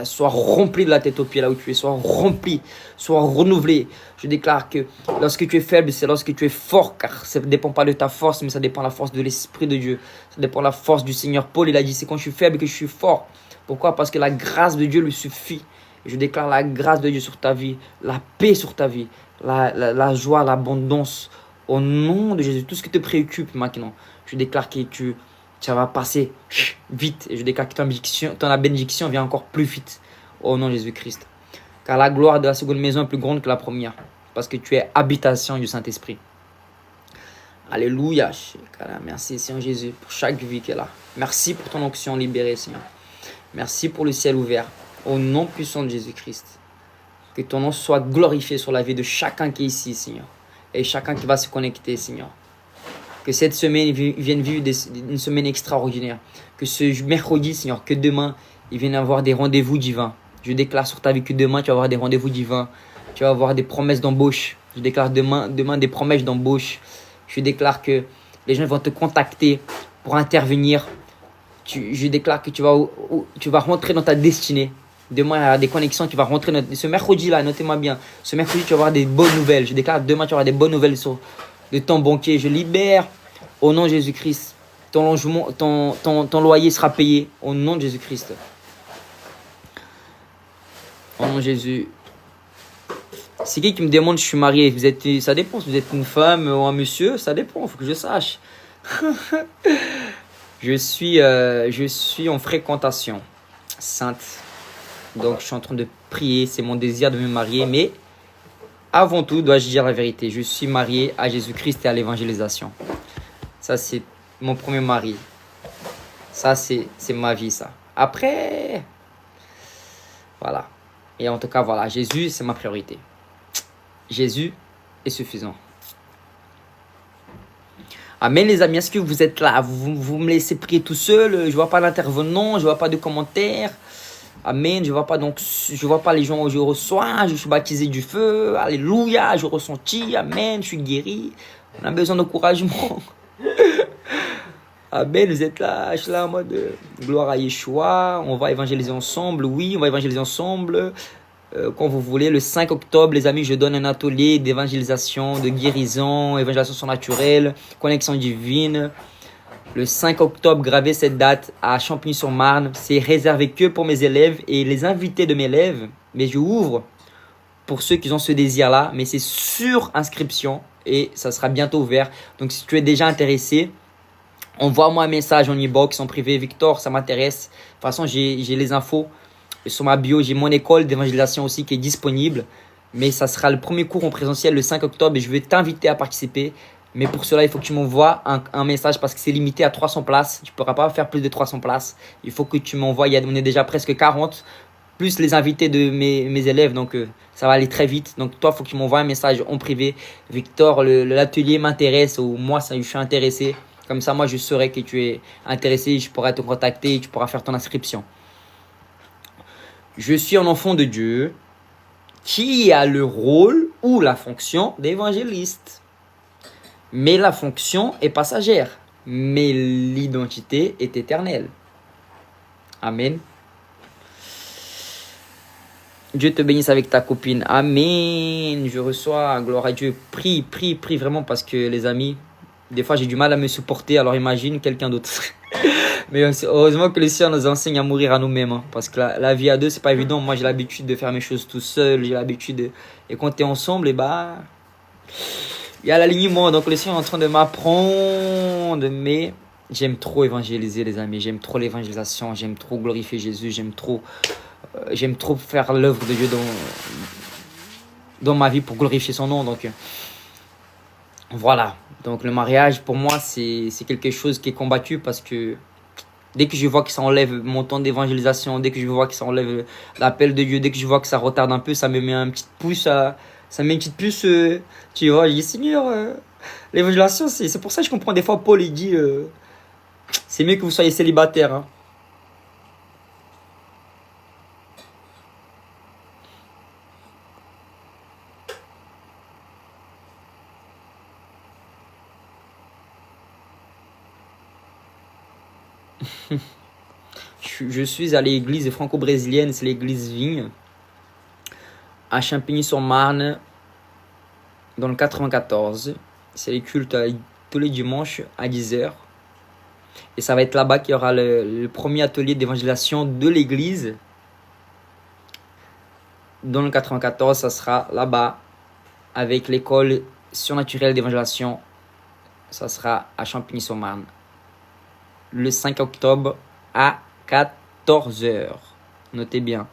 Sois rempli de la tête aux pieds là où tu es, sois rempli, sois renouvelé. Je déclare que lorsque tu es faible, c'est lorsque tu es fort, car ça ne dépend pas de ta force, mais ça dépend de la force de l'Esprit de Dieu. Ça dépend de la force du Seigneur. Paul, il a dit, c'est quand je suis faible que je suis fort. Pourquoi? Parce que la grâce de Dieu lui suffit. Je déclare la grâce de Dieu sur ta vie, la paix sur ta vie, la joie, l'abondance. Au nom de Jésus, tout ce qui te préoccupe maintenant, je déclare que ça va passer vite. Et je déclare que ton bénédiction vient encore plus vite. Au nom de Jésus-Christ. Car la gloire de la seconde maison est plus grande que la première. Parce que tu es habitation du Saint-Esprit. Alléluia. Merci Seigneur Jésus pour chaque vie qui est là. Merci pour ton onction libérée Seigneur. Merci pour le ciel ouvert. Au nom puissant de Jésus-Christ. Que ton nom soit glorifié sur la vie de chacun qui est ici Seigneur. Et chacun qui va se connecter Seigneur. Que cette semaine vienne vivre une semaine extraordinaire. Que ce mercredi Seigneur, que demain il vienne avoir des rendez-vous divins. Je déclare sur ta vie que demain, tu vas avoir des rendez-vous divins. Tu vas avoir des promesses d'embauche. Je déclare demain des promesses d'embauche. Je déclare que les gens vont te contacter pour intervenir. Je déclare que tu vas rentrer dans ta destinée. Demain, il y a des connexions qui vont rentrer. Ce mercredi-là, notez-moi bien. Ce mercredi, tu vas avoir des bonnes nouvelles. Je déclare que demain, tu auras des bonnes nouvelles de ton banquier. Je libère au nom de Jésus-Christ. Ton loyer sera payé au nom de Jésus-Christ. Au nom de Jésus. C'est qui me demande si je suis marié? Ça dépend. Si vous êtes une femme ou un monsieur, ça dépend. Il faut que je sache. Je suis en fréquentation sainte. Donc, je suis en train de prier. C'est mon désir de me marier. Mais avant tout, dois-je dire la vérité. Je suis marié à Jésus-Christ et à l'évangélisation. Ça, c'est mon premier mari. Ça, c'est ma vie, ça. Après, voilà. Et en tout cas, voilà, Jésus, c'est ma priorité. Jésus est suffisant. Amen, les amis. Est-ce que vous êtes là? Vous me laissez prier tout seul? Je ne vois pas d'intervenants, je ne vois pas de commentaires. Amen. Je ne vois pas les gens où je reçois. Je suis baptisé du feu. Alléluia. Je ressentis. Amen. Je suis guéri. On a besoin d'encouragement. Amen. Vous êtes là. Je suis là en mode gloire à Yeshua. On va évangéliser ensemble. Oui, on va évangéliser ensemble. Quand vous voulez, le 5 octobre, les amis, je donne un atelier d'évangélisation, de guérison, évangélisation surnaturelle, connexion divine. Le 5 octobre, gravez cette date à Champigny-sur-Marne. C'est réservé que pour mes élèves et les invités de mes élèves. Mais je ouvre pour ceux qui ont ce désir-là. Mais c'est sur inscription et ça sera bientôt ouvert. Donc, si tu es déjà intéressé, envoie-moi un message en e-box, en privé. Victor, ça m'intéresse. De toute façon, j'ai les infos. Sur ma bio, j'ai mon école d'évangélisation aussi qui est disponible. Mais ça sera le premier cours en présentiel le 5 octobre et je vais t'inviter à participer. Mais pour cela, il faut que tu m'envoies un message parce que c'est limité à 300 places. Tu ne pourras pas faire plus de 300 places. Il faut que tu m'envoies, on est déjà presque 40, plus les invités de mes élèves. Donc, ça va aller très vite. Donc, toi, il faut que tu m'envoies un message en privé. Victor, l'atelier m'intéresse ou moi, je suis intéressé. Comme ça, moi, je saurai que tu es intéressé. Je pourrai te contacter et tu pourras faire ton inscription. Je suis un enfant de Dieu qui a le rôle ou la fonction d'évangéliste. Mais la fonction est passagère. Mais l'identité est éternelle. Amen. Dieu te bénisse avec ta copine. Amen. Je reçois, gloire à Dieu. Prie vraiment parce que les amis, des fois j'ai du mal à me supporter. Alors imagine quelqu'un d'autre. Mais heureusement que le Seigneur nous enseigne à mourir à nous-mêmes. Hein, parce que la vie à deux, c'est pas évident. Moi, j'ai l'habitude de faire mes choses tout seul. J'ai l'habitude de... Et quand tu es ensemble, il y a l'alignement. Donc le Seigneur est en train de m'apprendre. Mais j'aime trop évangéliser, les amis. J'aime trop l'évangélisation. J'aime trop glorifier Jésus. J'aime trop faire l'œuvre de Dieu dans ma vie pour glorifier son nom. Donc voilà. Donc le mariage, pour moi, c'est quelque chose qui est combattu parce que dès que je vois que ça enlève mon temps d'évangélisation, dès que je vois que ça enlève l'appel de Dieu, dès que je vois que ça retarde un peu, ça me met un petit pouce tu vois, je dis Seigneur, l'évangélisation, c'est pour ça que je comprends des fois Paul, il dit, c'est mieux que vous soyez célibataire. Hein. Je suis à l'église franco-brésilienne, c'est l'église Vigne, à Champigny-sur-Marne, dans le 94. C'est les cultes tous les dimanches à 10h. Et ça va être là-bas qu'il y aura le premier atelier d'évangélisation de l'église. Dans le 94, ça sera là-bas avec l'école surnaturelle d'évangélisation. Ça sera à Champigny-sur-Marne. Le 5 octobre à 14h. Notez bien.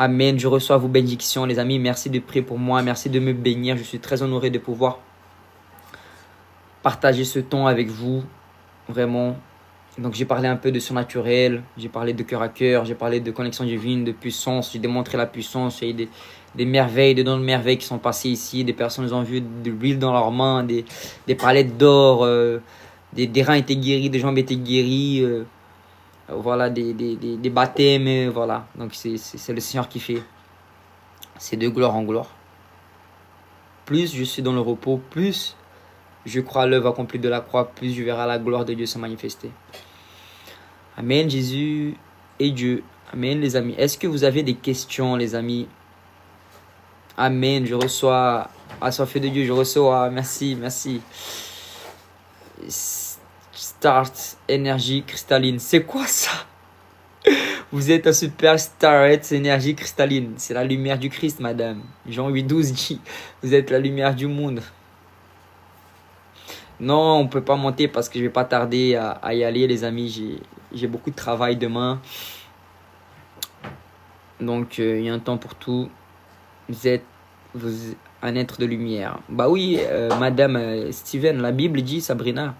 Amen. Je reçois vos bénédictions, les amis. Merci de prier pour moi. Merci de me bénir. Je suis très honoré de pouvoir partager ce temps avec vous. Vraiment. Donc, j'ai parlé un peu de surnaturel. J'ai parlé de cœur à cœur. J'ai parlé de connexion divine, de puissance. J'ai démontré la puissance. Il y a eu des merveilles, des dons de merveilles qui sont passés ici. Des personnes ont vu de l'huile dans leurs mains, des palettes d'or. Des reins étaient guéris, des jambes étaient guéries. Voilà, des baptêmes. Voilà. Donc, c'est le Seigneur qui fait. C'est de gloire en gloire. Plus je suis dans le repos, plus je crois à l'œuvre accomplie de la croix, plus je verrai la gloire de Dieu se manifester. Amen, Jésus et Dieu. Amen, les amis. Est-ce que vous avez des questions, les amis? Amen, je reçois. Assoiffé de Dieu, je reçois. Merci, merci. Start, énergie cristalline. C'est quoi ça? Vous êtes un super starlet, énergie cristalline. C'est la lumière du Christ, madame. Jean 8,12 dit, vous êtes la lumière du monde. Non, on ne peut pas monter parce que je ne vais pas tarder à y aller, les amis. J'ai beaucoup de travail demain. Donc, il y a un temps pour tout. Vous êtes un être de lumière. Bah oui, madame Steven, la Bible dit, Sabrina,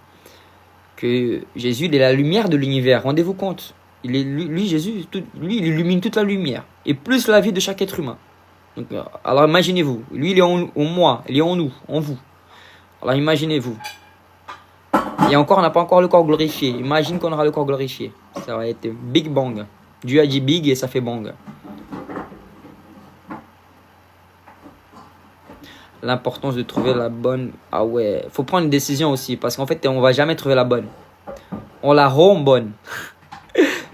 que Jésus il est la lumière de l'univers. Rendez-vous compte. Lui, Jésus, lui, il illumine toute la lumière. Et plus la vie de chaque être humain. Donc, alors imaginez-vous. Lui, il est en moi. Il est en nous. En vous. Alors imaginez-vous. Et encore, on n'a pas encore le corps glorifié. Imagine qu'on aura le corps glorifié. Ça va être Big Bang. Dieu a dit big et ça fait bang. L'importance de trouver la bonne. Ah ouais. Faut prendre une décision aussi. Parce qu'en fait, on va jamais trouver la bonne. On la rend bonne.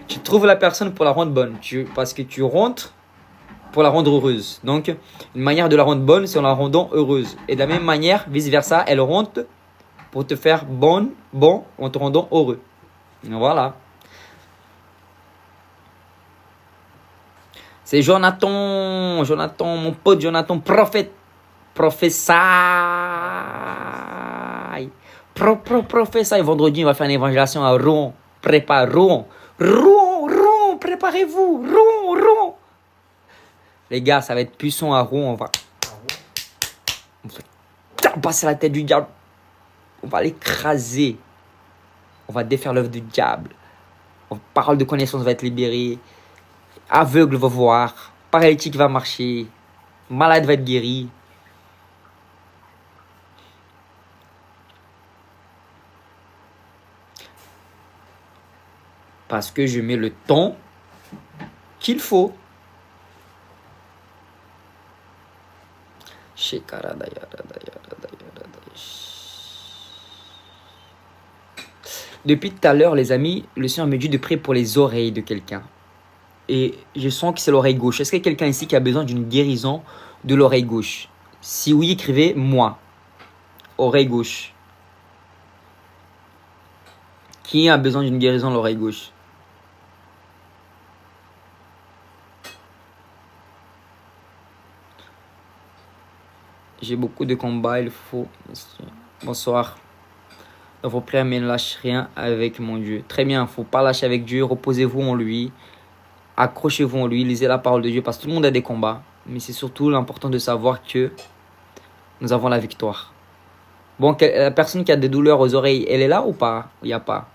Tu trouves la personne pour la rendre bonne. Parce que tu rentres pour la rendre heureuse. Donc, une manière de la rendre bonne, c'est en la rendant heureuse. Et de la même manière, vice-versa, elle rentre pour te faire bon en te rendant heureux. Voilà. C'est Jonathan, mon pote Jonathan, prophète. Prophétie. Prophétie. Vendredi, on va faire une évangélisation à Rouen. Rouen, préparez-vous. Rouen. Les gars, ça va être puissant à Rouen. On va passer la tête du diable. On va l'écraser. On va défaire l'œuvre du diable. Parole de connaissance va être libérée. Aveugle va voir. Paralytique va marcher. Malade va être guéri. Parce que je mets le temps qu'il faut. Depuis tout à l'heure, les amis, le Seigneur me dit de prier pour les oreilles de quelqu'un. Et je sens que c'est l'oreille gauche. Est-ce qu'il y a quelqu'un ici qui a besoin d'une guérison de l'oreille gauche? Si oui, écrivez moi. Oreille gauche. Qui a besoin d'une guérison de l'oreille gauche? J'ai beaucoup de combats, il faut... Bonsoir. Dans vos prières, mais ne lâchez rien avec mon Dieu. Très bien, il ne faut pas lâcher avec Dieu. Reposez-vous en lui. Accrochez-vous en lui. Lisez la parole de Dieu parce que tout le monde a des combats. Mais c'est surtout l'important de savoir que nous avons la victoire. Bon, la personne qui a des douleurs aux oreilles, elle est là ou pas? Il n'y a pas.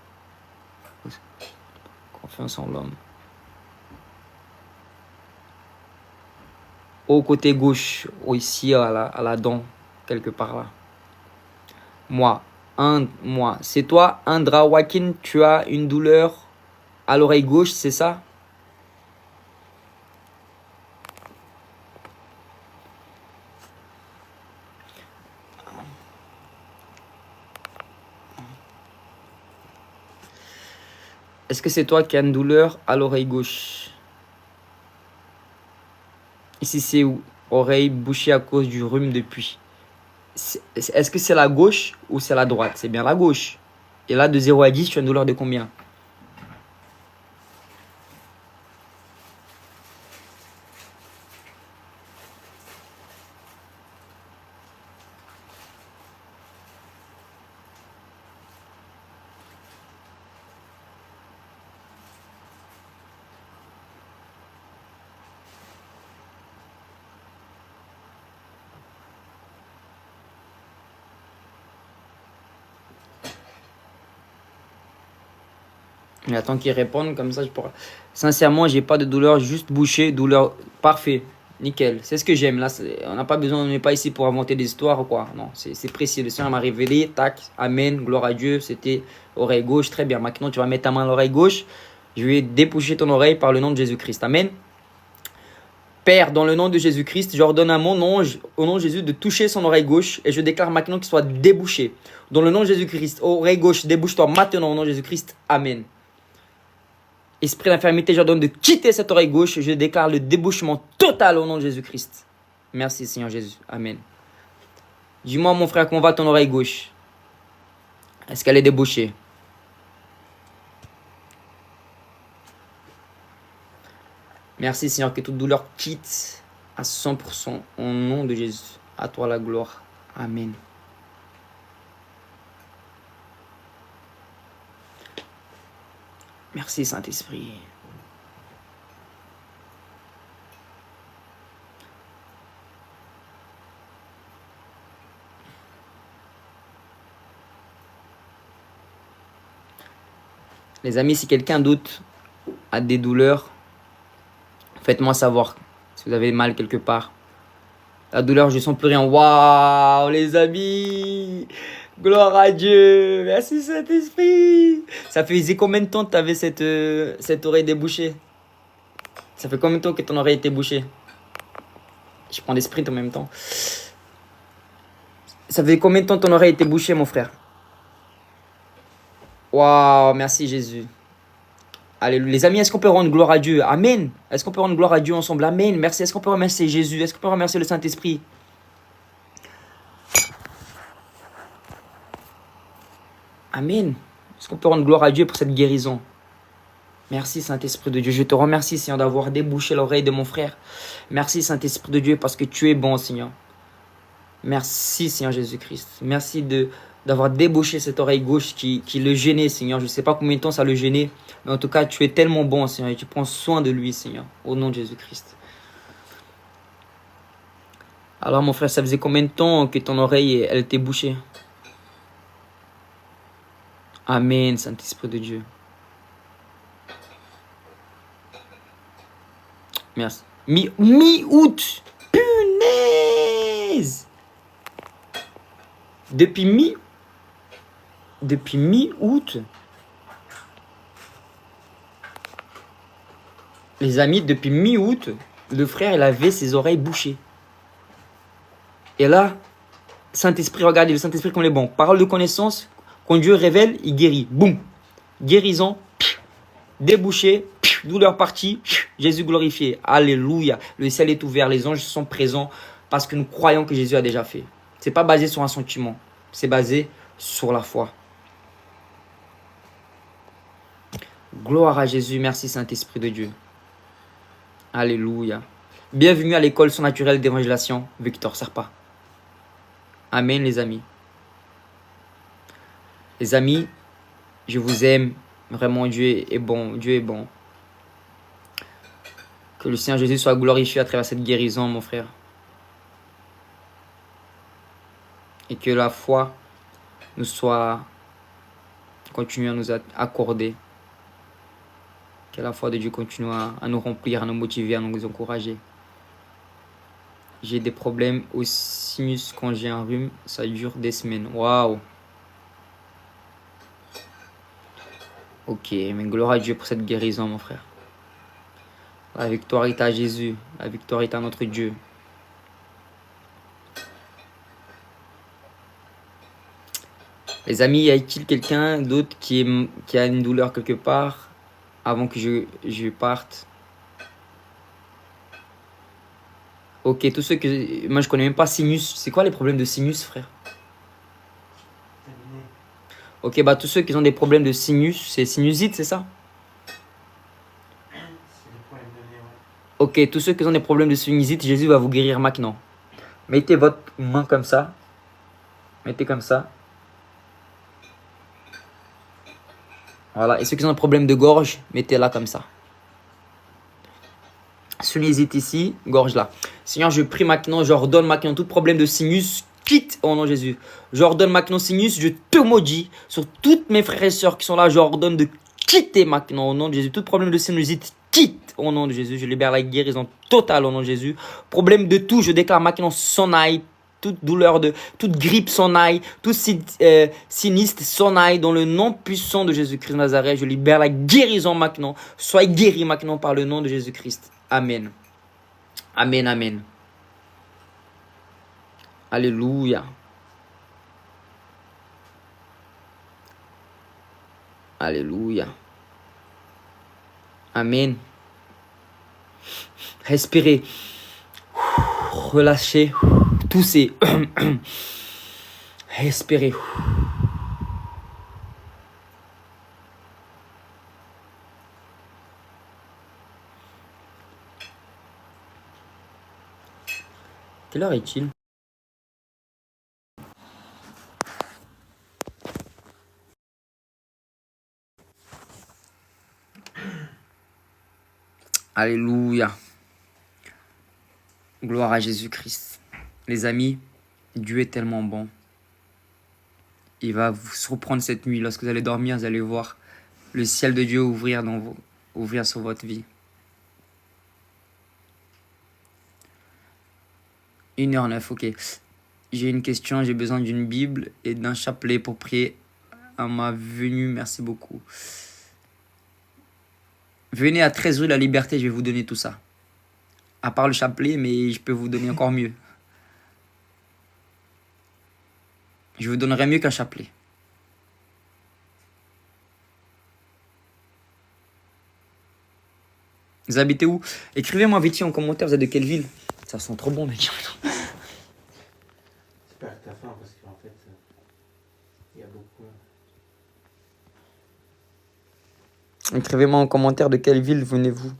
Confiance en l'homme. Au côté gauche, ici à la dent, quelque part là. Moi. C'est toi, Indra Wakin, tu as une douleur à l'oreille gauche, c'est ça? Est-ce que c'est toi qui as une douleur à l'oreille gauche? Ici, c'est où? Oreille bouchée à cause du rhume depuis. Est-ce que c'est la gauche ou c'est la droite? C'est bien la gauche. Et là, de 0 à 10, tu as une douleur de combien? J'attends qu'ils répondent, comme ça je pourrais. Sincèrement, j'ai pas de douleur, juste bouché, douleur. Parfait, nickel. C'est ce que j'aime. Là, on n'a pas besoin, on n'est pas ici pour inventer des histoires ou quoi. Non, c'est précis. Le Seigneur m'a révélé. Tac, amen, gloire à Dieu. C'était oreille gauche, très bien. Maintenant, tu vas mettre ta main à l'oreille gauche. Je vais déboucher ton oreille par le nom de Jésus-Christ. Amen. Père, dans le nom de Jésus-Christ, j'ordonne à mon ange, au nom de Jésus, de toucher son oreille gauche et je déclare maintenant qu'il soit débouché. Dans le nom de Jésus-Christ, oreille gauche, débouche-toi maintenant au nom de Jésus-Christ. Amen. Esprit d'infirmité, j'ordonne de quitter cette oreille gauche et je déclare le débouchement total au nom de Jésus-Christ. Merci Seigneur Jésus. Amen. Dis-moi mon frère, comment va ton oreille gauche? Est-ce qu'elle est débouchée? Merci Seigneur, que toute douleur quitte à 100% au nom de Jésus. À toi la gloire. Amen. Merci Saint-Esprit. Les amis, si quelqu'un d'autre a des douleurs, faites-moi savoir si vous avez mal quelque part. La douleur, je ne sens plus rien. Waouh, les amis! Gloire à Dieu! Merci Saint-Esprit! Ça faisait combien de temps que tu avais cette oreille débouchée? Ça fait combien de temps que ton oreille était bouchée? Je prends des sprints en même temps. Ça fait combien de temps que ton oreille était bouchée, mon frère? Waouh, merci Jésus. Alléluia. Les amis, est-ce qu'on peut rendre gloire à Dieu? Amen. Est-ce qu'on peut rendre gloire à Dieu ensemble? Amen. Merci. Est-ce qu'on peut remercier Jésus? Est-ce qu'on peut remercier le Saint-Esprit? Amen. Est-ce qu'on peut rendre gloire à Dieu pour cette guérison? Merci Saint-Esprit de Dieu. Je te remercie Seigneur d'avoir débouché l'oreille de mon frère. Merci Saint-Esprit de Dieu parce que tu es bon Seigneur. Merci Seigneur Jésus-Christ. Merci d'avoir débouché cette oreille gauche qui le gênait Seigneur. Je ne sais pas combien de temps ça le gênait. Mais en tout cas tu es tellement bon Seigneur et tu prends soin de lui Seigneur. Au nom de Jésus-Christ. Alors mon frère, ça faisait combien de temps que ton oreille elle était bouchée? Amen Saint-Esprit de Dieu. Merci. Mi-août. Punaise. Depuis mi-août. Les amis, depuis mi-août, le frère, il avait ses oreilles bouchées. Et là, Saint-Esprit, regardez, le Saint-Esprit comme il est bon. Parole de connaissance, quand Dieu révèle, il guérit. Boum. Guérison, débouché, douleur partie, Jésus glorifié. Alléluia. Le ciel est ouvert, les anges sont présents parce que nous croyons que Jésus a déjà fait. Ce n'est pas basé sur un sentiment, c'est basé sur la foi. Gloire à Jésus, merci Saint-Esprit de Dieu. Alléluia. Bienvenue à l'école surnaturelle d'évangélisation Victor Serpa. Amen les amis. Les amis, je vous aime. Vraiment, Dieu est bon. Dieu est bon. Que le Seigneur Jésus soit glorifié à travers cette guérison, mon frère. Et que la foi nous soit continue à nous accorder. Que la foi de Dieu continue à nous remplir, à nous motiver, à nous encourager. J'ai des problèmes au sinus quand j'ai un rhume. Ça dure des semaines. Waouh! Ok, mais gloire à Dieu pour cette guérison, mon frère. La victoire est à Jésus. La victoire est à notre Dieu. Les amis, y a-t-il quelqu'un d'autre qui a une douleur quelque part avant que je parte? Ok, tous ceux que... Moi, je connais même pas sinus. C'est quoi les problèmes de sinus, frère? Ok, bah tous ceux qui ont des problèmes de sinus, c'est sinusite, c'est ça? Ok, tous ceux qui ont des problèmes de sinusite, Jésus va vous guérir maintenant. Mettez votre main comme ça. Mettez comme ça. Voilà, et ceux qui ont un problème de gorge, mettez-la comme ça. Sinusite ici, gorge là. Seigneur, je prie maintenant, j'ordonne maintenant tout problème de sinus, quitte au nom de Jésus. J'ordonne maintenant sinus, je te maudis sur toutes mes frères et sœurs qui sont là, j'ordonne de quitter maintenant au nom de Jésus. Tout problème de sinusite, quitte au nom de Jésus. Je libère la guérison totale au nom de Jésus. Problème de tout, je déclare maintenant s'en aille. Toute douleur, toute grippe s'en aille. Tout sinistre s'en aille. Dans le nom puissant de Jésus-Christ de Nazareth, je libère la guérison maintenant. Soyez guéris maintenant par le nom de Jésus-Christ. Amen. Amen, amen. Alléluia. Alléluia. Amen. Respirez. Relâchez. Toussez. Respirez. Quelle heure est-il? Alléluia. Gloire à Jésus-Christ. Les amis, Dieu est tellement bon. Il va vous surprendre cette nuit. Lorsque vous allez dormir, vous allez voir le ciel de Dieu ouvrir sur votre vie. 1h09, ok. J'ai une question, j'ai besoin d'une Bible et d'un chapelet pour prier à ma venue. Merci beaucoup. Venez à 13 rue de la Liberté, je vais vous donner tout ça. À part le chapelet, mais je peux vous donner encore mieux. Je vous donnerai mieux qu'un chapelet. Vous habitez où? Écrivez-moi vite en commentaire, vous êtes de quelle ville? Ça sent trop bon, mec. J'espère que t'as faim parce qu'en fait, il y a beaucoup. Écrivez-moi en commentaire de quelle ville venez-vous.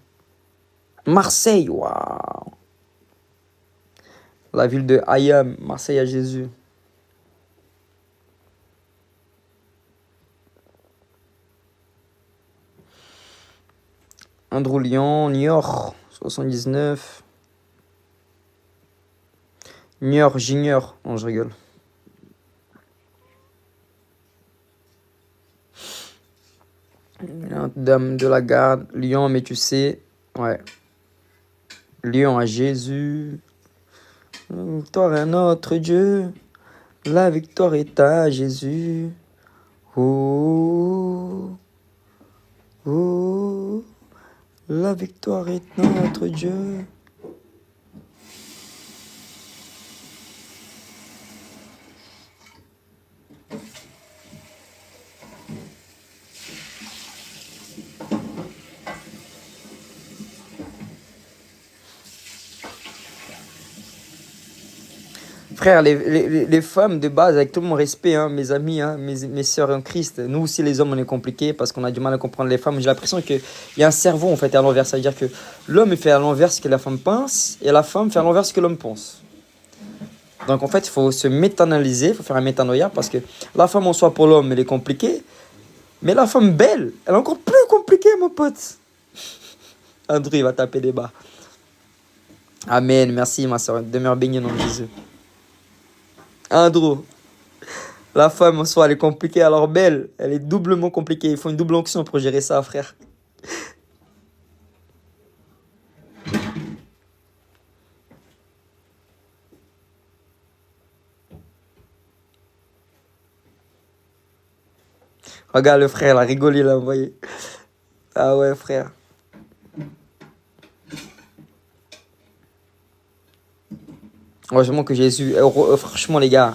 Marseille, waouh. La ville de Hayam, Marseille à Jésus. Andrew Lyon, Niort, 79. Niort, j'ignore. Non, je rigole. Dame de la Garde, Lyon, mais tu sais, ouais. Lyon à Jésus. La victoire est notre Dieu. La victoire est à Jésus. Oh, oh, la victoire est notre Dieu. Frère, les femmes de base, avec tout mon respect, hein, mes amis, hein, mes sœurs en Christ, nous aussi les hommes on est compliqués parce qu'on a du mal à comprendre les femmes. J'ai l'impression qu'il y a un cerveau en fait à l'envers, c'est-à-dire que l'homme il fait à l'envers ce que la femme pense et la femme fait à l'envers ce que l'homme pense. Donc en fait il faut se métanalyser, il faut faire un métanoïa parce que la femme en soi pour l'homme elle est compliquée, mais la femme belle, elle est encore plus compliquée mon pote. Andrew il va taper des bas. Amen, merci ma soeur, demeure bénie au nom de Jésus. Andrew, la femme en soi elle est compliquée, alors belle, elle est doublement compliquée. Il faut une double onction pour gérer ça, frère. Regarde le frère, il a rigolé, il a envoyé. Ah ouais, frère. Heureusement que Jésus, franchement les gars,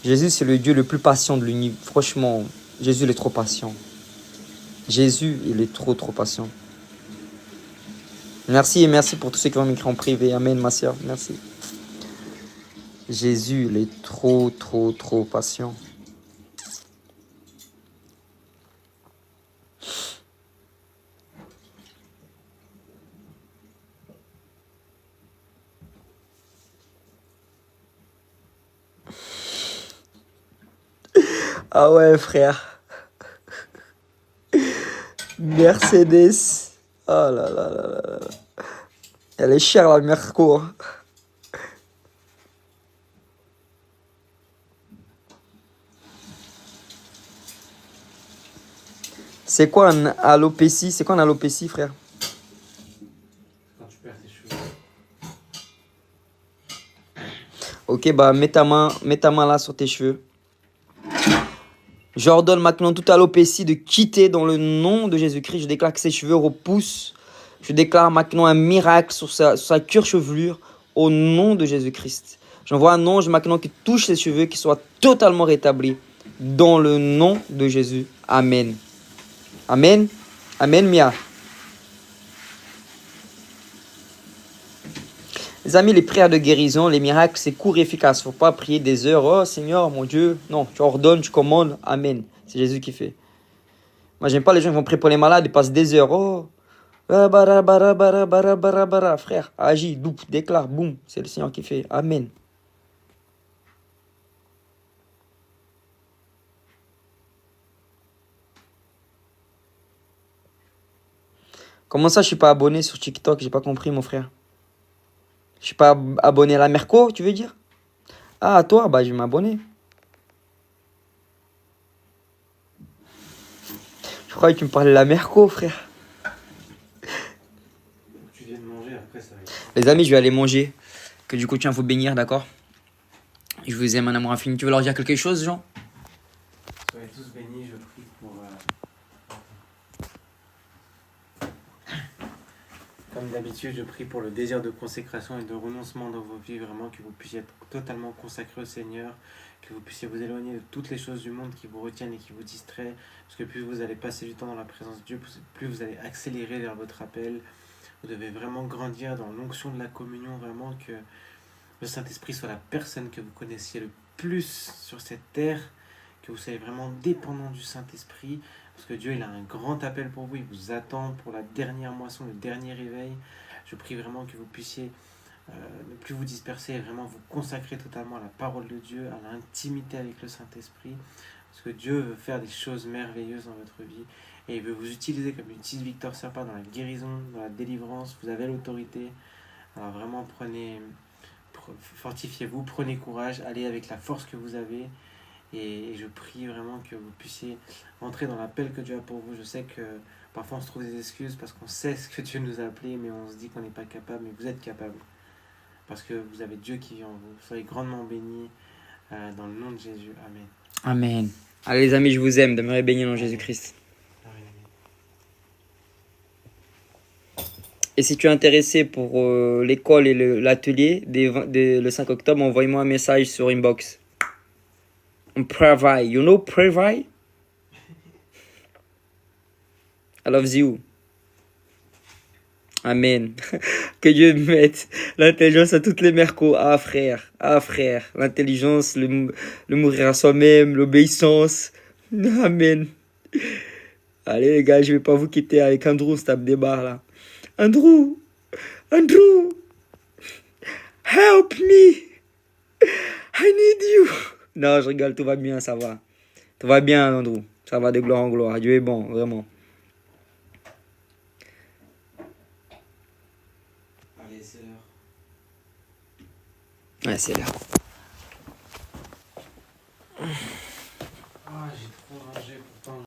Jésus c'est le Dieu le plus patient de l'univers. Franchement, Jésus il est trop patient. Jésus il est trop patient. Merci et merci pour tous ceux qui vont m'écrire en privé. Amen ma soeur, merci. Jésus il est trop patient. Ah ouais, frère. Mercedes. Oh là là là là là. Elle est chère, la Merco. C'est quoi un alopécie? C'est quoi un alopécie, frère? Quand tu perds tes cheveux. Ok, bah mets ta main là sur tes cheveux. J'ordonne maintenant toute alopécie de quitter dans le nom de Jésus-Christ. Je déclare que ses cheveux repoussent. Je déclare maintenant un miracle sur sa cuir chevelure au nom de Jésus-Christ. J'envoie un ange maintenant qui touche ses cheveux, qui soit totalement rétabli dans le nom de Jésus. Amen. Amen. Amen, Mia. Les amis, les prières de guérison, les miracles, c'est court et efficace. Il ne faut pas prier des heures. Oh Seigneur, mon Dieu. Non, tu ordonnes, tu commandes. Amen. C'est Jésus qui fait. Moi, j'aime pas les gens qui vont prier pour les malades et passent des heures. Oh. Frère, agis, déclare, boum. C'est le Seigneur qui fait. Amen. Comment ça, je suis pas abonné sur TikTok? J'ai pas compris, mon frère. Je suis pas abonné à la Merco, tu veux dire? Ah, toi, bah, je vais m'abonner. Je croyais que tu me parlais de la Merco, frère. Tu viens de manger, après ça va être... Les amis, je vais aller manger. Que du coup, tiens, faut bénir, d'accord? Je vous aime, un amour infini. Tu veux leur dire quelque chose, Jean? Soyez tous bénis, je prie pour... Comme d'habitude, je prie pour le désir de consécration et de renoncement dans vos vies, vraiment que vous puissiez être totalement consacrés au Seigneur, que vous puissiez vous éloigner de toutes les choses du monde qui vous retiennent et qui vous distraient, parce que plus vous allez passer du temps dans la présence de Dieu, plus vous allez accélérer vers votre appel. Vous devez vraiment grandir dans l'onction de la communion, vraiment que le Saint-Esprit soit la personne que vous connaissiez le plus sur cette terre, que vous soyez vraiment dépendant du Saint-Esprit, parce que Dieu il a un grand appel pour vous, il vous attend pour la dernière moisson, le dernier réveil. Je prie vraiment que vous puissiez ne plus vous disperser et vraiment vous consacrer totalement à la parole de Dieu, à l'intimité avec le Saint-Esprit, parce que Dieu veut faire des choses merveilleuses dans votre vie et il veut vous utiliser comme utilise Victor Serpa dans la guérison, dans la délivrance. Vous avez l'autorité, alors vraiment fortifiez-vous, prenez courage, allez avec la force que vous avez. Et je prie vraiment que vous puissiez entrer dans l'appel que Dieu a pour vous. Je sais que parfois on se trouve des excuses parce qu'on sait ce que Dieu nous a appelés, mais on se dit qu'on n'est pas capable. Mais vous êtes capable parce que vous avez Dieu qui vit en vous. Soyez grandement bénis dans le nom de Jésus. Amen. Amen. Allez les amis, je vous aime. Demeurez bénis dans Jésus-Christ. Et si tu es intéressé pour l'école et l'atelier le 5 octobre, envoyez-moi un message sur Inbox. Private. You know Private? I love you. Amen. Que Dieu mette l'intelligence à toutes les mercos. Ah frère. L'intelligence, le mourir à soi-même, l'obéissance. Amen. Allez les gars, je vais pas vous quitter avec Andrew, on se tape des barres là. Andrew. Help me. I need you. Non, je rigole, tout va bien, ça va. Tout va bien, Andrew. Ça va de gloire en gloire. Dieu est bon, vraiment. Allez, c'est l'heure. Ouais, c'est l'heure. Ah, j'ai trop mangé pourtant.